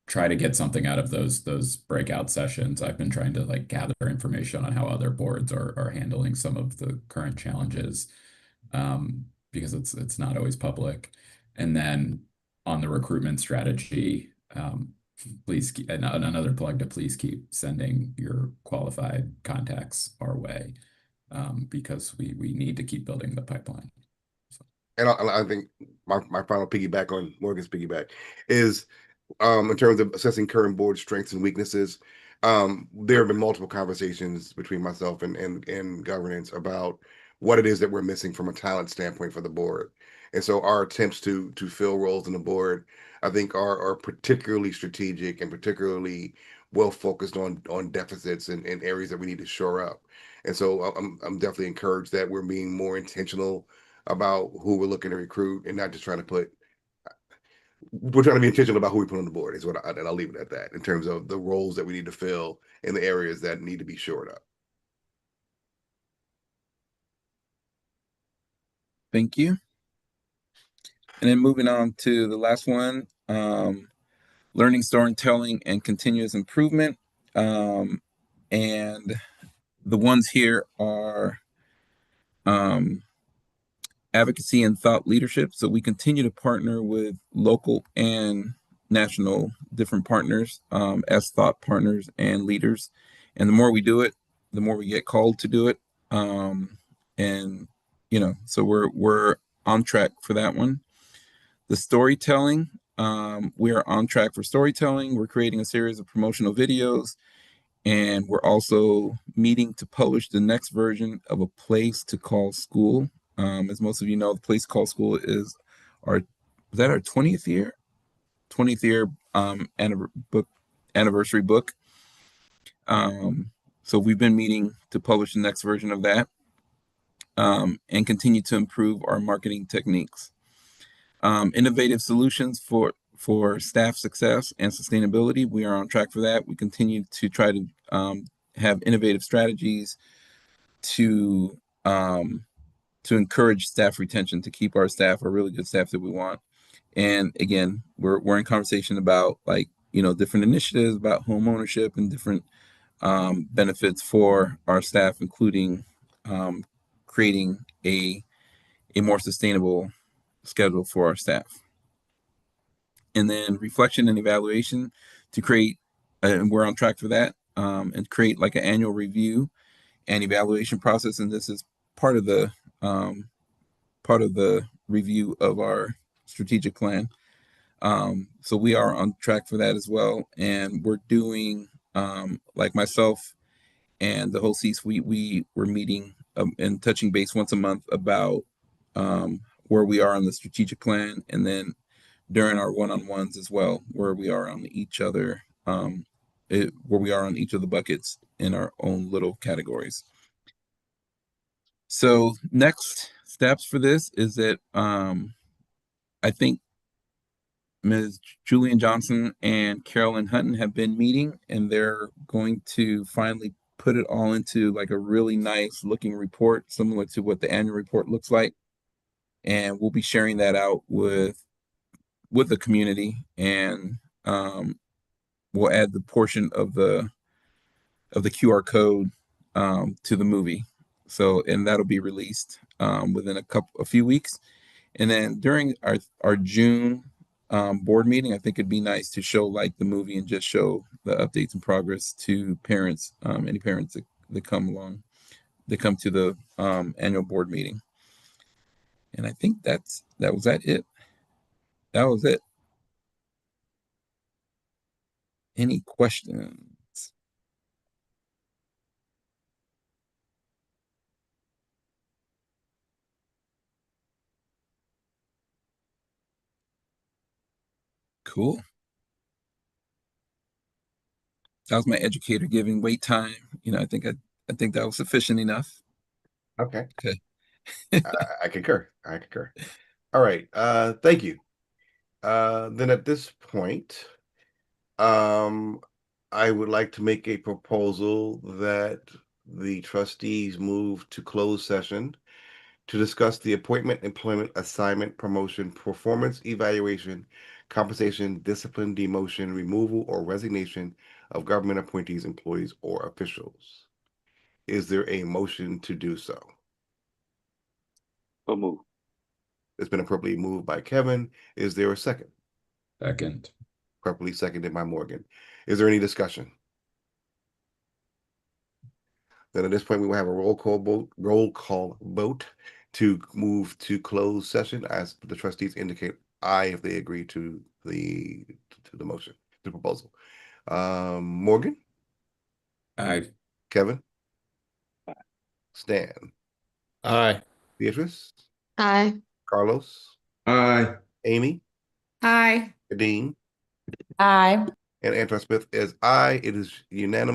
Try to get something out of those breakout sessions. I've been trying to gather information on how other boards are handling some of the current challenges, because it's not always public. And then on the recruitment strategy, please keep, and another plug to please keep sending your qualified contacts our way, because we need to keep building the pipeline. And I think my final piggyback on Morgan's piggyback is, in terms of assessing current board strengths and weaknesses, there have been multiple conversations between myself and governance about what it is that we're missing from a talent standpoint for the board. And so our attempts to fill roles in the board, I think, are particularly strategic and particularly well focused on deficits and areas that we need to shore up. And so I'm definitely encouraged that we're being more intentional about who we're looking to recruit and not just trying to we're trying to be intentional about who we put on the board, is and I'll leave it at that in terms of the roles that we need to fill in the areas that need to be shored up. Thank you. And then moving on to the last one, learning, storytelling, and continuous improvement. And the ones here are advocacy and thought leadership. So we continue to partner with local and national different partners as thought partners and leaders. And the more we do it, the more we get called to do it. And so we're on track for that one. The storytelling, we are on track for storytelling. We're creating a series of promotional videos, and we're also meeting to publish the next version of A Place to Call School. As most of you know, The Place to Call School is our 20th year? 20th year anniversary book. So we've been meeting to publish the next version of that and continue to improve our marketing techniques. Innovative solutions for staff success and sustainability. We are on track for that. We continue to try to have innovative strategies to encourage staff retention, to keep our staff, our really good staff that we want. And again, we're in conversation about different initiatives about home ownership and different benefits for our staff, including creating a more sustainable schedule for our staff. And then reflection and evaluation to create, and we're on track for that, and create like an annual review and evaluation process. And this is part of the review of our strategic plan. So we are on track for that as well. And we're doing, like myself and the whole C-suite, we're meeting and touching base once a month about where we are on the strategic plan, and then during our one-on-ones as well, where we are on each other, where we are on each of the buckets in our own little categories. So next steps for this is that I think Ms. Julian Johnson and Carolyn Hutton have been meeting, and they're going to finally put it all into like a really nice looking report, similar to what the annual report looks like. And we'll be sharing that out with the community, and we'll add the portion of the QR code to the movie. So, and that'll be released within a few weeks. And then during our June board meeting, I think it'd be nice to show like the movie and just show the updates and progress to parents, any parents that come along, that come to the annual board meeting. And I think that was it. That was it. Any questions? Cool. That was my educator giving wait time. I think that was sufficient enough. Okay. Okay. I concur. All right. Thank you. Then at this point, I would like to make a proposal that the trustees move to closed session to discuss the appointment, employment, assignment, promotion, performance evaluation, compensation, discipline, demotion, removal, or resignation of government appointees, employees, or officials. Is there a motion to do so? So move. It's been appropriately moved by Kevin. Is there a second? Second. Properly seconded by Morgan. Is there any discussion? Then at this point, we will have a roll call vote to move to closed session, as the trustees indicate aye if they agree to the motion, the proposal. Morgan? Aye. Kevin? Aye. Stan? Aye. Beatrice? Aye. Carlos? Aye. Amy? Aye. Dean? Aye. And Anton Smith is aye. It is unanimous.